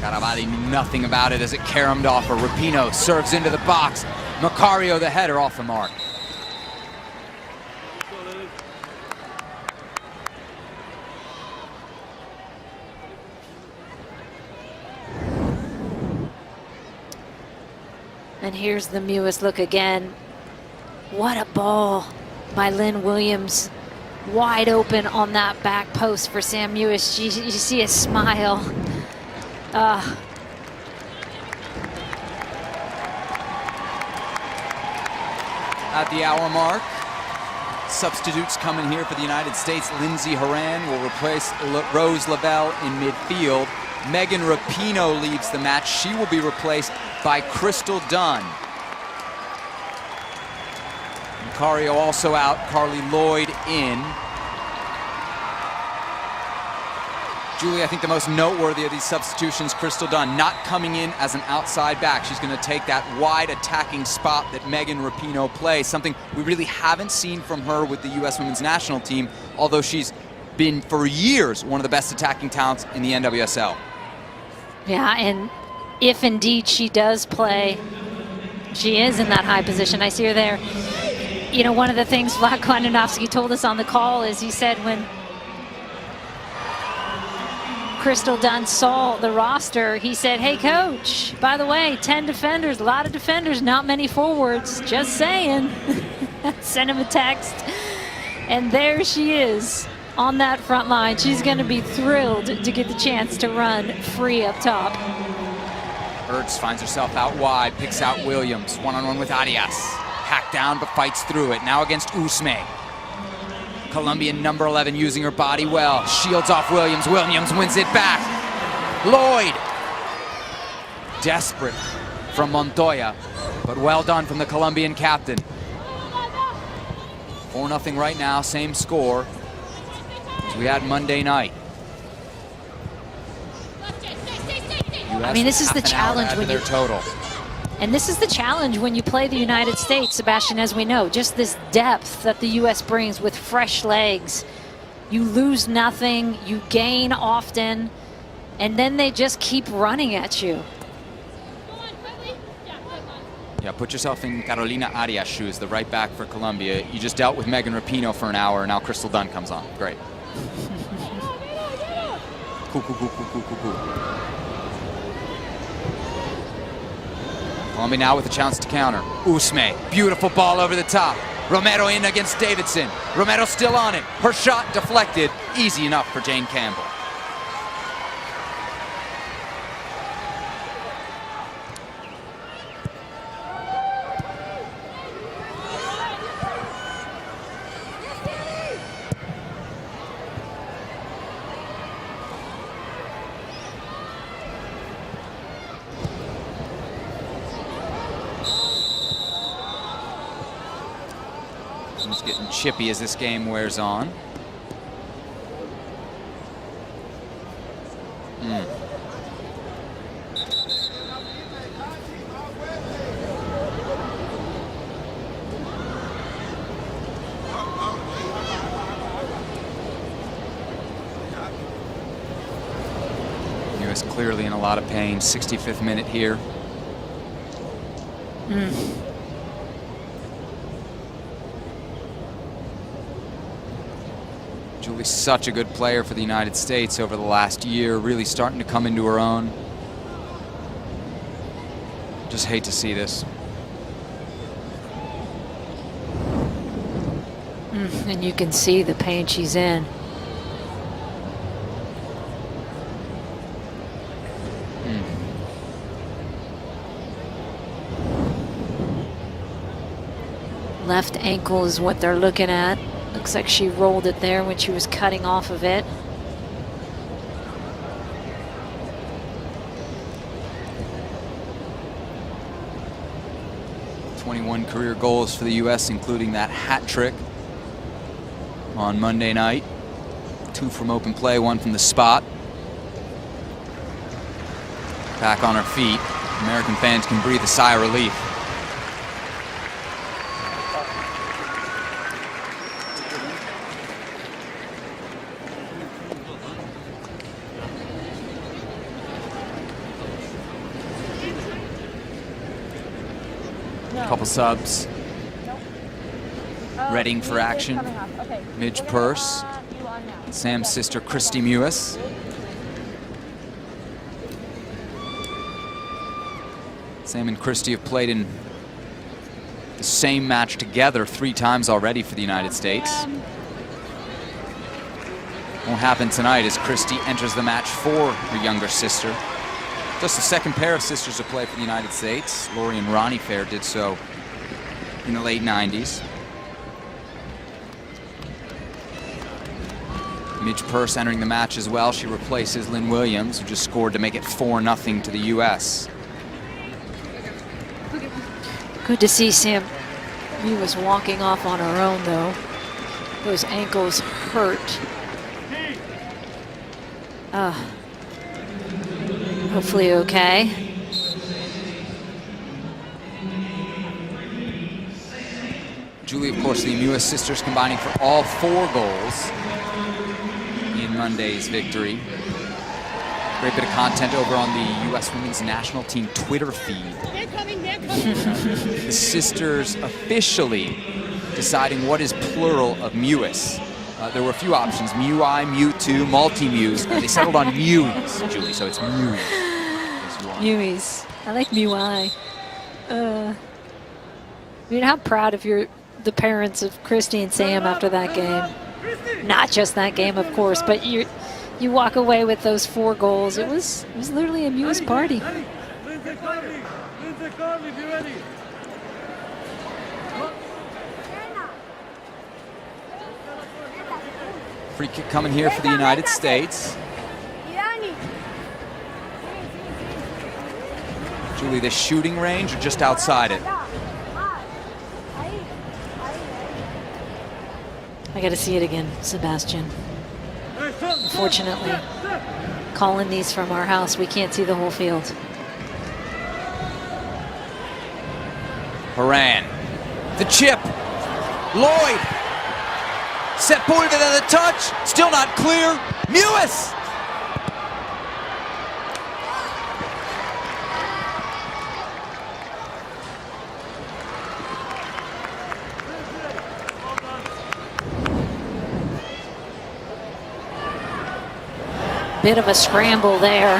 Caravali knew nothing about it as it caromed off her. Rapinoe serves into the box. Macario, the header, off the mark. And here's the Mewis look again. What a ball by Lynn Williams. Wide open on that back post for Sam Mewis. You see a smile. at the hour mark. Substitutes coming here for the United States. Lindsay Horan will replace Rose Lavelle in midfield. Megan Rapinoe leaves the match. She will be replaced by Crystal Dunn. Macario also out, Carly Lloyd in. Julie, I think the most noteworthy of these substitutions, Crystal Dunn, not coming in as an outside back. She's going to take that wide attacking spot that Megan Rapinoe plays, something we really haven't seen from her with the U.S. women's national team, although she's been for years one of the best attacking talents in the NWSL. Yeah, and if indeed she does play, she is in that high position. I see her there. You know, one of the things Vlatko Andonovski told us on the call is he said when Crystal Dunn saw the roster, he said, hey coach, by the way, 10 defenders, a lot of defenders, not many forwards, just saying. Sent him a text. And there she is on that front line. She's going to be thrilled to get the chance to run free up top. Ertz finds herself out wide, picks out Williams, one-on-one with Arias. Hacked down but fights through it. Now against Usme. Colombian number 11 using her body well. Shields off Williams. Williams wins it back. Lloyd. Desperate from Montoya, but well done from the Colombian captain. 4-0 right now, same score as we had Monday night. I mean, this is the challenge when their total. And this is the challenge when you play the United States, Sebastian, as we know, just this depth that the U.S. brings with fresh legs. You lose nothing, you gain often, and then they just keep running at you. Yeah, put yourself in Carolina Arias' shoes, the right back for Colombia. You just dealt with Megan Rapinoe for an hour, and now Crystal Dunn comes on. Great. Cool. Colombia now with a chance to counter. Usme, beautiful ball over the top. Romero in against Davidson. Romero still on it. Her shot deflected. Easy enough for Jane Campbell. It's getting chippy as this game wears on. US clearly in a lot of pain. 65th minute here. Julie's such a good player for the United States over the last year, really starting to come into her own. Just hate to see this. And you can see the pain she's in. Left ankle is what they're looking at. Looks like she rolled it there when she was cutting off of it. '21 career goals for the U.S., including that hat trick on Monday night. 2 from open play, 1 from the spot. Back on her feet. American fans can breathe a sigh of relief. Couple subs. Reading for action. Midge Purse. Sam's sister, Christy Mewis. Sam and Christy have played in the same match together 3 times already for the United States. Won't happen tonight as Christy enters the match for her younger sister. Just the second pair of sisters to play for the United States. Lori and Ronnie Fair did so in the late 90s. Midge Purse entering the match as well. She replaces Lynn Williams, who just scored to make it 4-0 to the U.S. Good to see Sam Mewis walking off on her own, though. Those ankles hurt. Hopefully okay. Julie, of course, the Mewis sisters combining for all 4 goals in Monday's victory. Great bit of content over on the U.S. Women's National Team Twitter feed. The sisters officially deciding what is plural of Mewis. There were a few options: Mew-I, Mew-2, Multi-Mews. They settled on Mewis, Julie, so it's Mewis. Mewis. I like Mew-I. I mean, how proud of the parents of Christy and Sam after that game. Not just that game, of course, but you walk away with those 4 goals. It was literally a Mewis party. Free kick coming here for the United States. Julie, the shooting range or just outside it? I got to see it again, Sebastian. Unfortunately, calling these from our house, we can't see the whole field. Horan, the chip, Lloyd, Sepulveda the touch, still not clear, Mewis! Bit of a scramble there.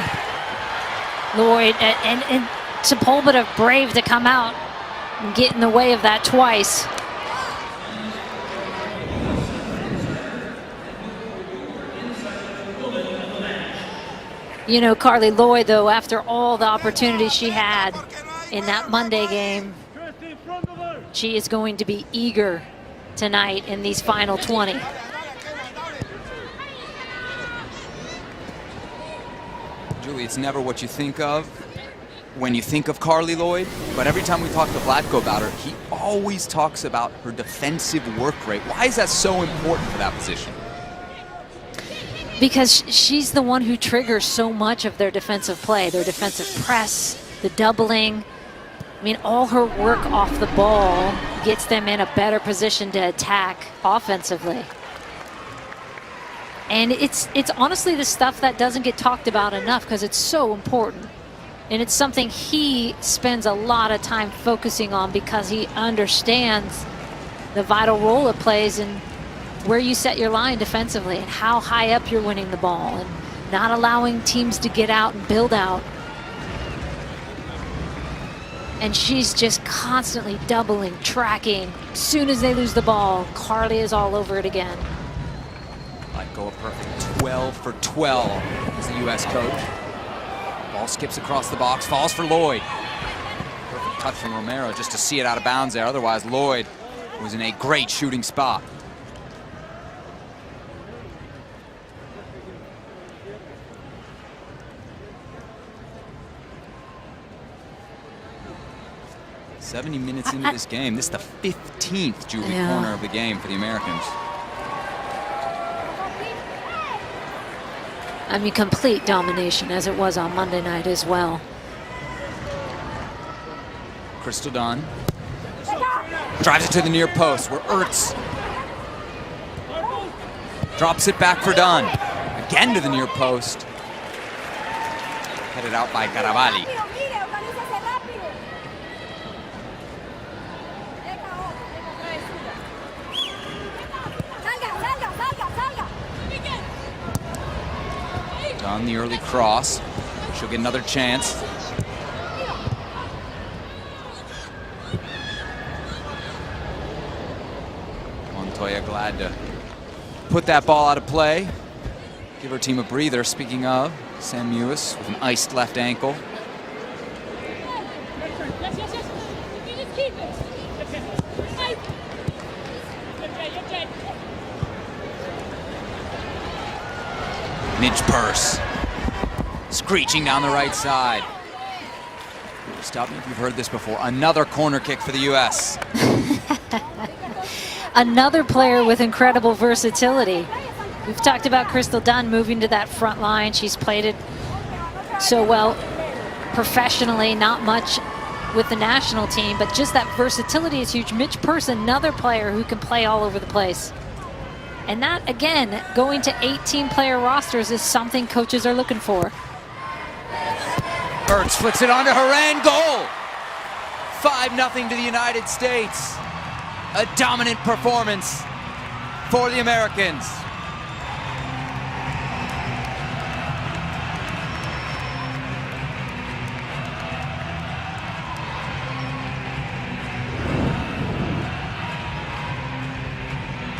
Lloyd and Sepulveda brave to come out and get in the way of that twice. You know, Carly Lloyd, though, after all the opportunities she had in that Monday game, she is going to be eager tonight in these final 20. Julie, it's never what you think of when you think of Carly Lloyd, but every time we talk to Vlatko about her, he always talks about her defensive work rate. Why is that so important for that position? Because she's the one who triggers so much of their defensive play, their defensive press, the doubling. I mean, all her work off the ball gets them in a better position to attack offensively. And it's honestly the stuff that doesn't get talked about enough because it's so important. And it's something he spends a lot of time focusing on because he understands the vital role it plays in where you set your line defensively and how high up you're winning the ball and not allowing teams to get out and build out. And she's just constantly doubling, tracking. As soon as they lose the ball, Carly is all over it again. Let go a perfect 12 for 12 as the U.S. coach. Ball skips across the box, falls for Lloyd. Perfect touch from Romero just to see it out of bounds there. Otherwise, Lloyd was in a great shooting spot. "70 minutes into this game. This is the 15th Julie corner of the game for the Americans. I mean, complete domination as it was on Monday night as well. Crystal Dunn drives it to the near post where Ertz drops it back for Dunn. Again to the near post. Headed out by Caravalli. Dunn, the early cross. She'll get another chance. Montoya glad to put that ball out of play. Give her team a breather. Speaking of, Sam Mewis with an iced left ankle. Midge Purse screeching down the right side. Stop me if you've heard this before. Another corner kick for the U.S. Another player with incredible versatility. We've talked about Crystal Dunn moving to that front line. She's played it so well professionally, not much with the national team, but just that versatility is huge. Midge Purse, another player who can play all over the place. And that, again, going to 18-player rosters is something coaches are looking for. Ertz flicks it onto Haran, goal! 5-0 to the United States. A dominant performance for the Americans.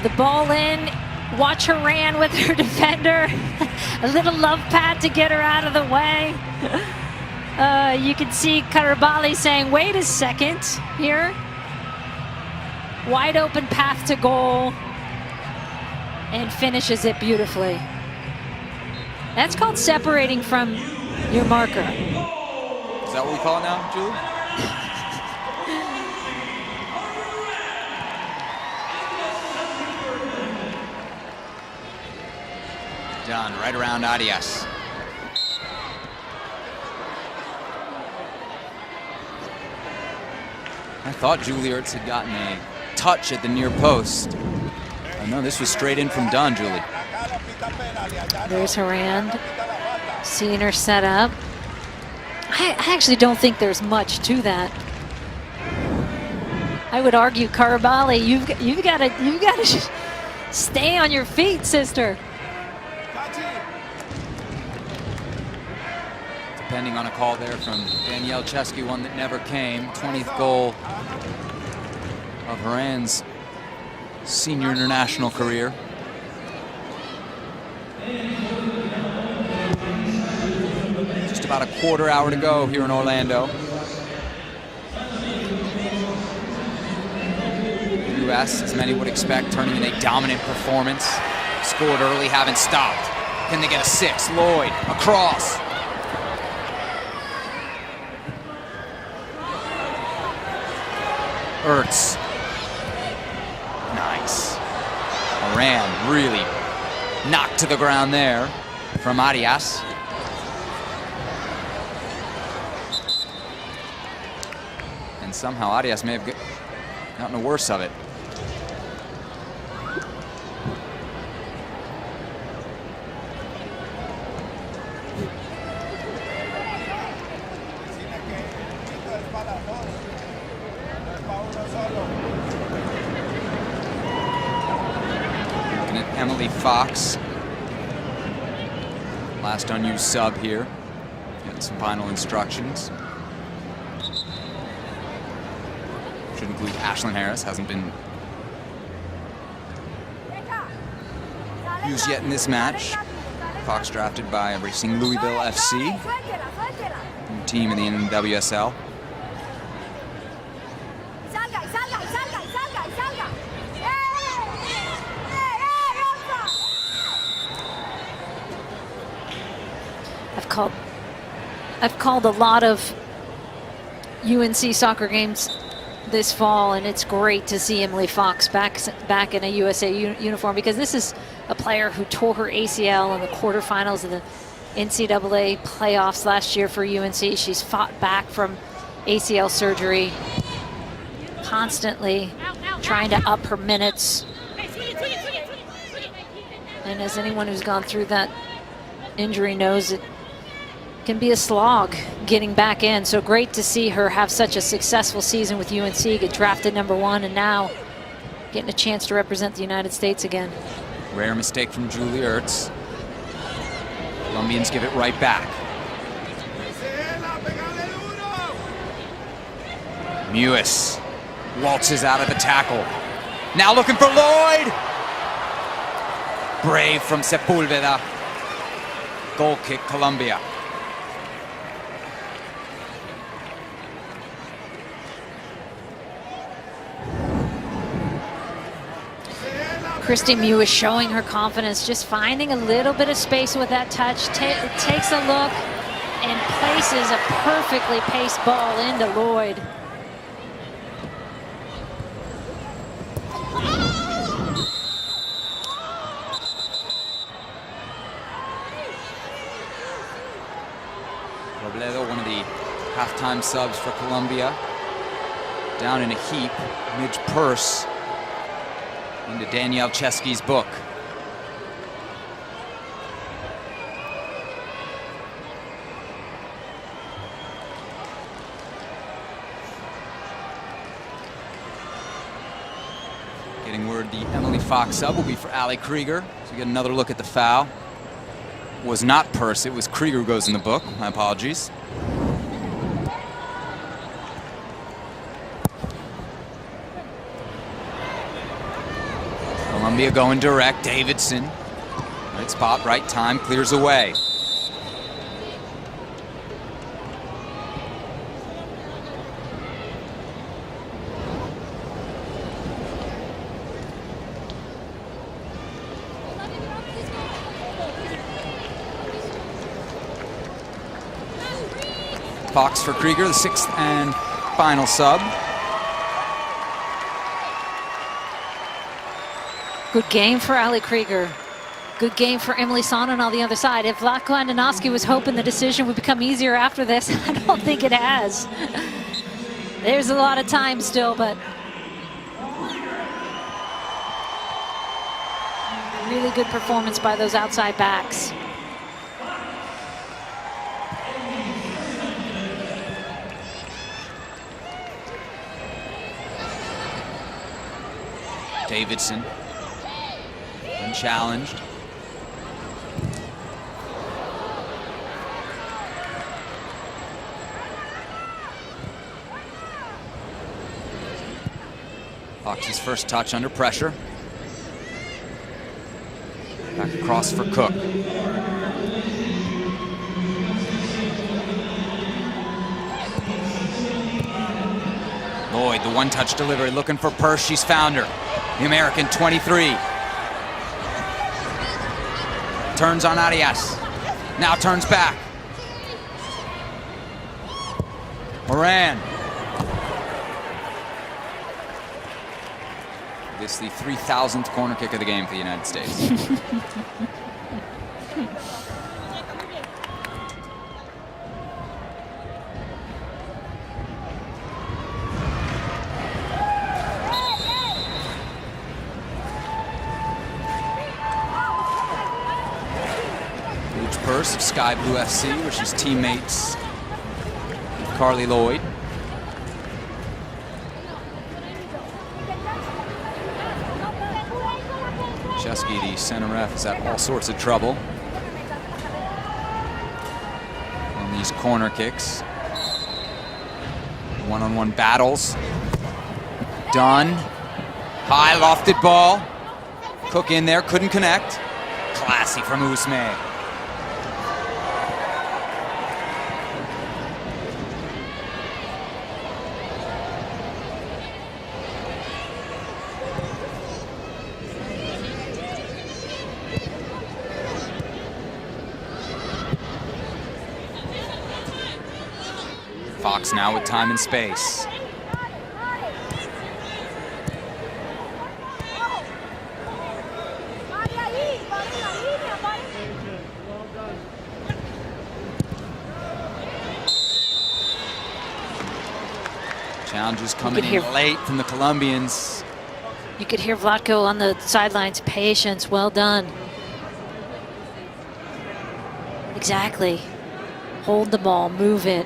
The ball in, watch Haran with her defender. A little love pat to get her out of the way. You can see Karabali saying, wait a second here. Wide open path to goal, and finishes it beautifully. That's called separating from your marker. Is that what we call it now, Julie? Done, right around Arias. I thought Julie Ertz had gotten a touch at the near post. Oh no, this was straight in from Dunn, Julie. There's Haran, seeing her set up. I actually don't think there's much to that. I would argue, Karabali, you've got to stay on your feet, sister. Depending on a call there from Danielle Chesky, one that never came. 20th goal of Haran's senior international career. Just about a quarter hour to go here in Orlando. The U.S., as many would expect, turning in a dominant performance. Scored early, haven't stopped. Can they get a 6? Lloyd, across. Ertz. Nice. Haran really knocked to the ground there from Arias. And somehow Arias may have gotten the worst of it. Emily Fox, last unused sub here. Getting some final instructions. Should include Ashlyn Harris, hasn't been used yet in this match. Fox drafted by Racing Louisville FC, new team in the NWSL. I've called a lot of UNC soccer games this fall, and it's great to see Emily Fox back in a USA uniform, because this is a player who tore her ACL in the quarterfinals of the NCAA playoffs last year for UNC. She's fought back from ACL surgery, constantly trying to up her minutes. And as anyone who's gone through that injury knows, it can be a slog getting back in. So great to see her have such a successful season with UNC, get drafted #1, and now getting a chance to represent the United States again. Rare mistake from Julie Ertz. Colombians give it right back. Mewis waltzes out of the tackle. Now looking for Lloyd. Brave from Sepulveda. Goal kick, Colombia. Christy Mew is showing her confidence, just finding a little bit of space with that touch. Takes a look and places a perfectly paced ball into Lloyd. Robledo, one of the halftime subs for Colombia, down in a heap. Midge Purse into Danielle Chesky's book. Getting word the Emily Fox sub will be for Ali Krieger. So we get another look at the foul. Was not Purse, it was Krieger who goes in the book. My apologies. Colombia going direct. Davidson. Right spot, right time, clears away. Fox for Krieger, the 6th and final sub. Good game for Ali Krieger. Good game for Emily Sonnen on the other side. If Vlatko Andonovski was hoping the decision would become easier after this, I don't think it has. There's a lot of time still, but really good performance by those outside backs. Davidson, unchallenged. Fox's first touch under pressure. Back across for Cook. Lloyd, the one-touch delivery, looking for Purse. She's found her. The American 23. Turns on Arias. Now turns back. Moran. This is the 3,000th corner kick of the game for the United States. Purse of Sky Blue FC, where she's teammates with Carly Lloyd. Chesky, the center ref, is at all sorts of trouble on these corner kicks. One-on-one battles. Done. High lofted ball. Cook in there, couldn't connect. Classy from Usme. Fox now with time and space. Challenges coming in late from the Colombians. You could hear Vlatko on the sidelines. Patience, well done. Exactly. Hold the ball, move it.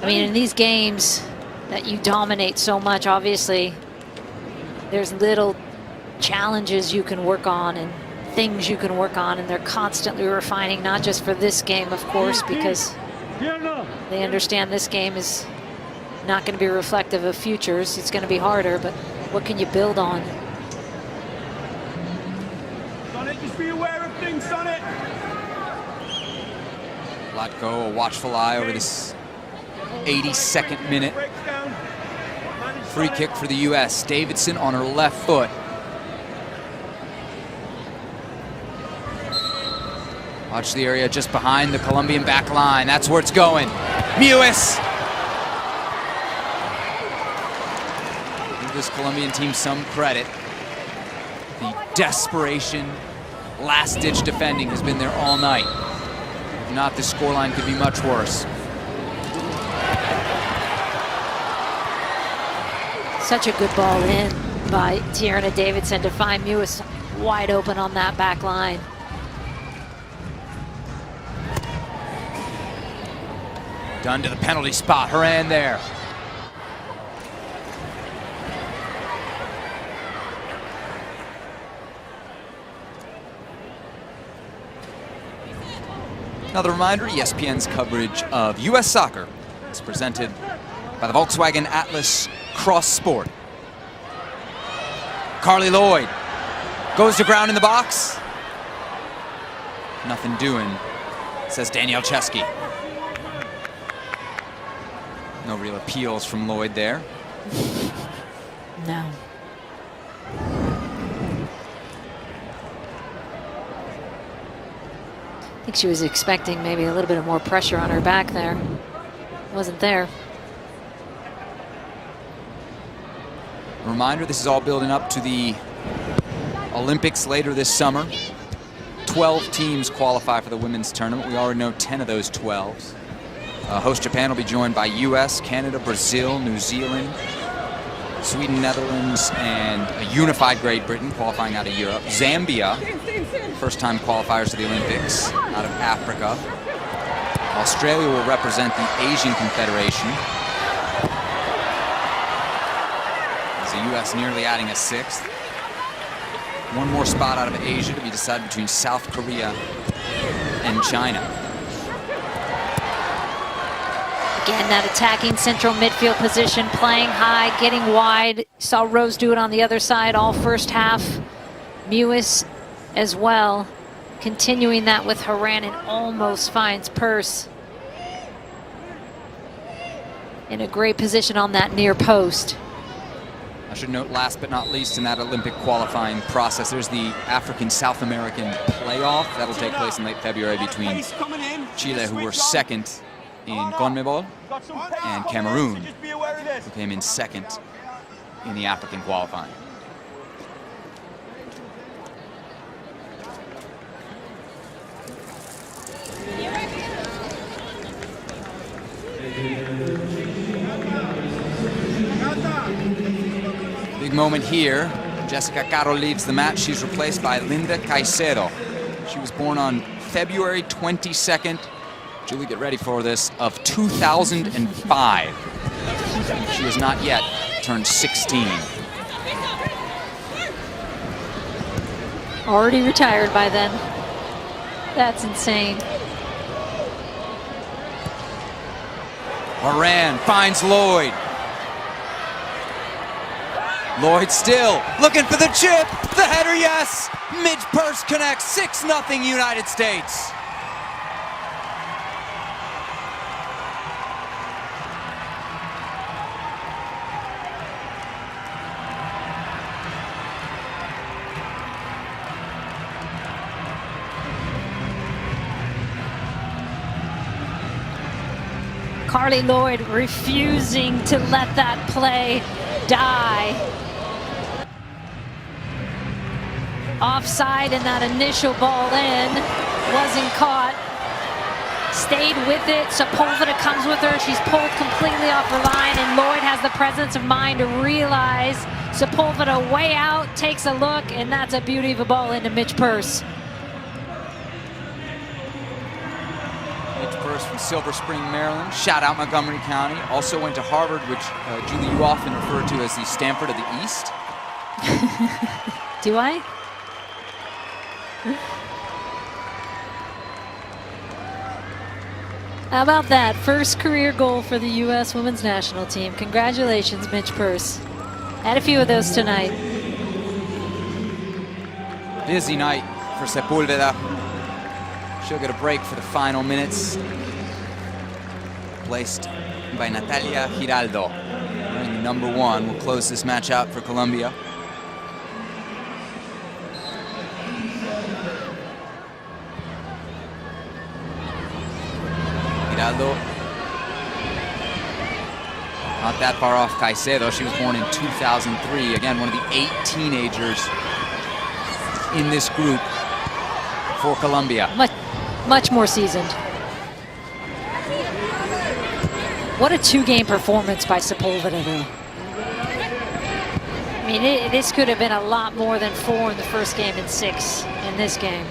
I mean, in these games that you dominate so much, obviously, there's little challenges you can work on and things you can work on, and they're constantly refining, not just for this game, of course, because they understand this game is not going to be reflective of futures. It's going to be harder, but what can you build on? Sonnet, just be aware of things, Sonnet. Vlatko, a watchful eye over this 82nd minute. Free kick for the U.S. Davidson on her left foot. Watch the area just behind the Colombian back line. That's where it's going. Mewis. Give this Colombian team some credit. The desperation, last-ditch defending has been there all night. If not, this scoreline could be much worse. Such a good ball in by Tierna Davidson to find Mewis wide open on that back line. Done to the penalty spot. Haran there. Another reminder, ESPN's coverage of U.S. soccer is presented by the Volkswagen Atlas Cross Sport. Carly Lloyd goes to ground in the box. Nothing doing, says Danielle Chesky. No real appeals from Lloyd there. No. I think she was expecting maybe a little bit of more pressure on her back there. Wasn't there. Reminder, this is all building up to the Olympics later this summer. 12 teams qualify for the women's tournament. We already know 10 of those 12s. Host Japan will be joined by US, Canada, Brazil, New Zealand, Sweden, Netherlands, and a unified Great Britain qualifying out of Europe. Zambia, first-time qualifiers to the Olympics out of Africa. Australia will represent the Asian Confederation. As the US nearly adding a sixth. One more spot out of Asia to be decided between South Korea and China. Again, that attacking central midfield position, playing high, getting wide. Saw Rose do it on the other side all first half. Mewis as well, continuing that with Haran and almost finds Purse in a great position on that near post. I should note, last but not least, in that Olympic qualifying process, there's the African-South American playoff. That'll take place in late February between Chile, who were second in CONMEBOL, and Cameroon, who came in second in the African qualifying. Big moment here. Jessica Caro leaves the match. She's replaced by Linda Caicedo. She was born on February 22nd. Julie, get ready for this, of 2005. She has not yet turned 16. Already retired by then. That's insane. Haran finds Lloyd. Lloyd still looking for the chip. The header, yes. Midge Purse connects. 6-0 United States. Carly Lloyd refusing to let that play die. Offside in that initial ball in, wasn't caught. Stayed with it, Sepulveda comes with her, she's pulled completely off her line, and Lloyd has the presence of mind to realize Sepulveda way out, takes a look, and that's a beauty of a ball into Midge Purse. Midge Purse from Silver Spring, Maryland. Shout out Montgomery County. Also went to Harvard, which Julie, you often refer to as the Stanford of the East. Do I? How about that? First career goal for the U.S. women's national team. Congratulations, Midge Purse. Had a few of those tonight. Busy night for Sepulveda. She'll get a break for the final minutes. Placed by Natalia Giraldo. Wearing the number 1 will close this match out for Colombia. Yeah, not that far off Caicedo. She was born in 2003. Again, one of the 8 teenagers in this group for Colombia. Much more seasoned. What a 2-game performance by Sepulveda, though. I mean, this could have been a lot more than 4 in the first game and 6 in this game.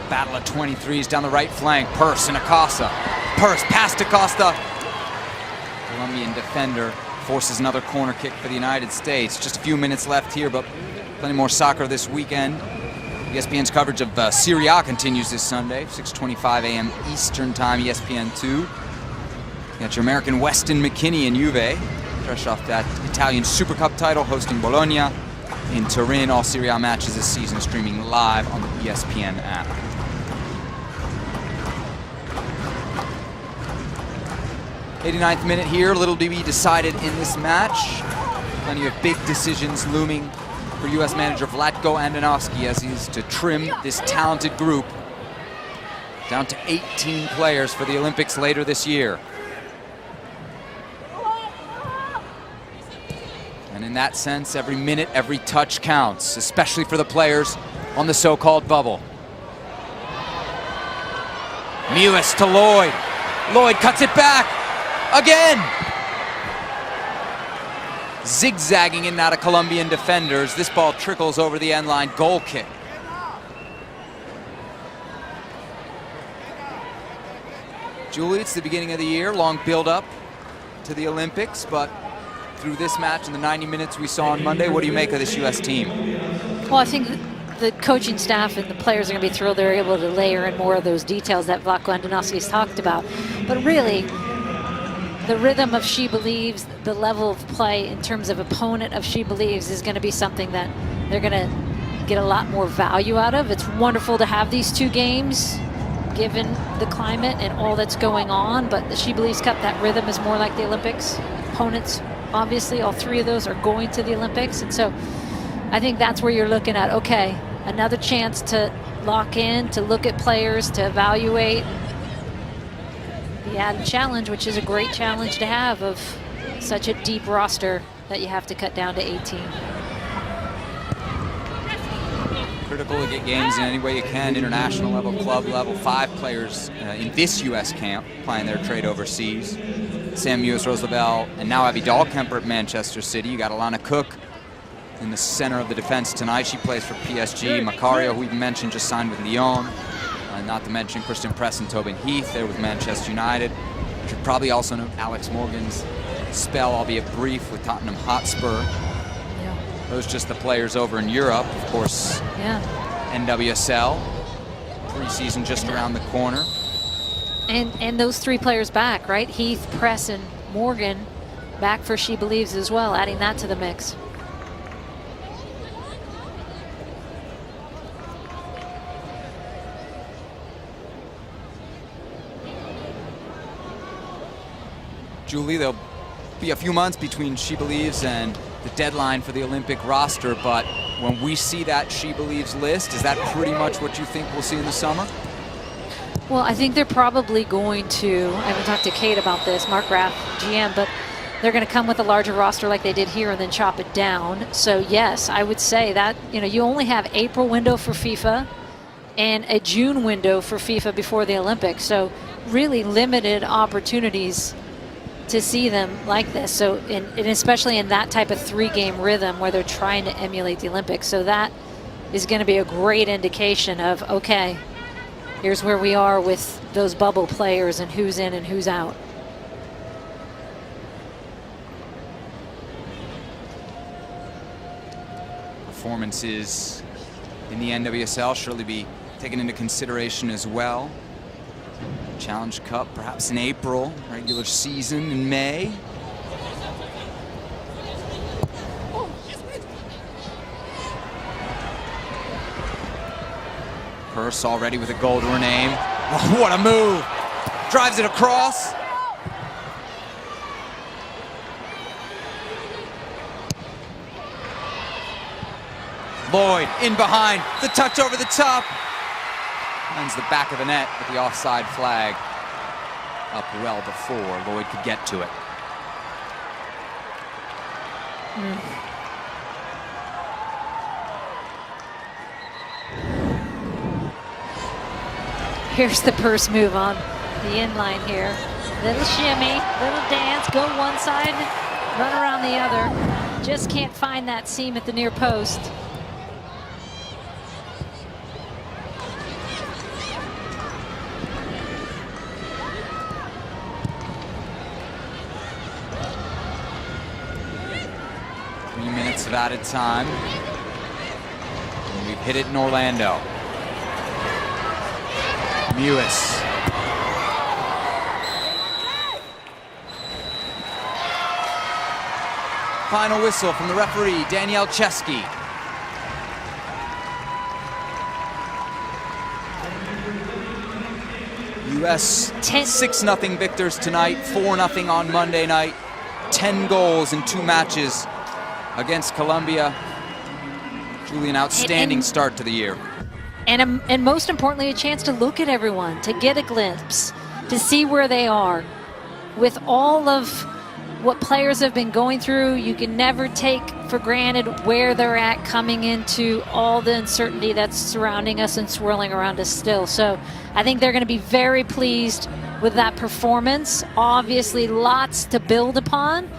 Battle of 23s down the right flank. Purse and Acosta. Purse past Acosta. Colombian defender forces another corner kick for the United States. Just a few minutes left here, but plenty more soccer this weekend. ESPN's coverage of Serie A continues this Sunday, 6:25 a.m. Eastern Time, ESPN2. You got your American Weston McKennie and Juve, fresh off that Italian Super Cup title, hosting Bologna in Turin. All Serie A matches this season streaming live on the ESPN app. 89th minute here, little to be decided in this match. Plenty of big decisions looming for U.S. manager Vlatko Andonovski as he's to trim this talented group down to 18 players for the Olympics later this year. And in that sense, every minute, every touch counts, especially for the players on the so-called bubble. Mewis to Lloyd. Lloyd cuts it back. Again! Zigzagging in and out of Colombian defenders. This ball trickles over the end line. Goal kick. Julie, it's the beginning of the year. Long build-up to the Olympics, but through this match and the 90 minutes we saw on Monday, what do you make of this U.S. team? Well, I think the coaching staff and the players are going to be thrilled they're able to layer in more of those details that Vlatko Andonovski's talked about. But really, the rhythm of She Believes, the level of play in terms of opponent of She Believes is going to be something that they're going to get a lot more value out of. It's wonderful to have these 2 games given the climate and all that's going on, but the She Believes Cup, that rhythm is more like the Olympics. Opponents, obviously, all 3 of those are going to the Olympics, and so I think that's where you're looking at, okay, another chance to lock in, to look at players, to evaluate. The added challenge, which is a great challenge to have, of such a deep roster that you have to cut down to 18. Critical to get games in any way you can, international level, club level. 5 players in this U.S. camp playing their trade overseas. Sam Mewis, Rose Lavelle, and now Abby Dahlkemper at Manchester City. You got Alana Cook in the center of the defense tonight. She plays for PSG. Macario, who we mentioned, just signed with Lyon. Not to mention Christian Press and Tobin Heath there with Manchester United. You should probably also note Alex Morgan's spell, albeit brief, with Tottenham Hotspur. Yeah. Those just the players over in Europe. Of course, Yeah. NWSL. Preseason just around the corner. And those 3 players back, right? Heath, Press, and Morgan back for She Believes as well, adding that to the mix. Julie, there'll be a few months between She Believes and the deadline for the Olympic roster, but when we see that She Believes list, is that pretty much what you think we'll see in the summer? Well, I think they're probably going to, I haven't talked to Kate about this, Mark Raff, GM, but they're going to come with a larger roster like they did here and then chop it down. So yes, I would say that, you only have April window for FIFA and a June window for FIFA before the Olympics. So really limited opportunities to see them like this. So, and especially in that type of 3-game rhythm where they're trying to emulate the Olympics. So that is going to be a great indication of, okay, here's where we are with those bubble players and who's in and who's out. Performances in the NWSL surely be taken into consideration as well. Challenge Cup perhaps in April, regular season in May. Purse already with a goal to her name. Oh, what a move! Drives it across. Lloyd in behind, the touch over the top. Finds the back of the net with the offside flag up well before Lloyd could get to it. Here's the Purse move on the inline here. Little shimmy, little dance, go one side, run around the other. Just can't find that seam at the near post. Of added time. And we've hit it in Orlando. Mewis. Final whistle from the referee, Danielle Chesky. U.S. 6-0 victors tonight, 4-0 on Monday night, 10 goals in 2 matches against Colombia. Truly an outstanding start to the year. And most importantly, a chance to look at everyone, to get a glimpse, to see where they are. With all of what players have been going through, you can never take for granted where they're at coming into all the uncertainty that's surrounding us and swirling around us still. So I think they're going to be very pleased with that performance. Obviously, lots to build upon.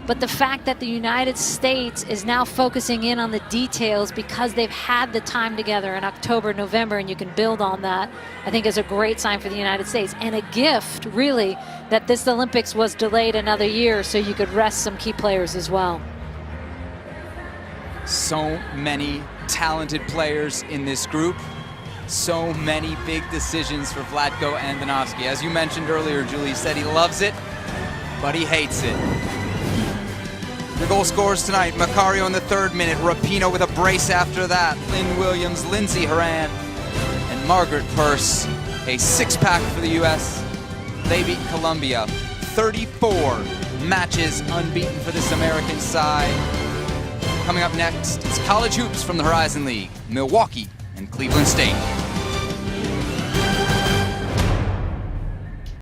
But the fact that the United States is now focusing in on the details because they've had the time together in October, November, and you can build on that, I think is a great sign for the United States. And a gift, really, that this Olympics was delayed another year so you could rest some key players as well. So many talented players in this group. So many big decisions for Vlatko Andonovski. As you mentioned earlier, Julie said he loves it, but he hates it. The goal scorers tonight, Macario in the 3rd minute, Rapinoe with a brace after that, Lynn Williams, Lindsey Horan, and Margaret Purse. A 6-pack for the U.S. They beat Colombia. 34 matches unbeaten for this American side. Coming up next is college hoops from the Horizon League, Milwaukee and Cleveland State.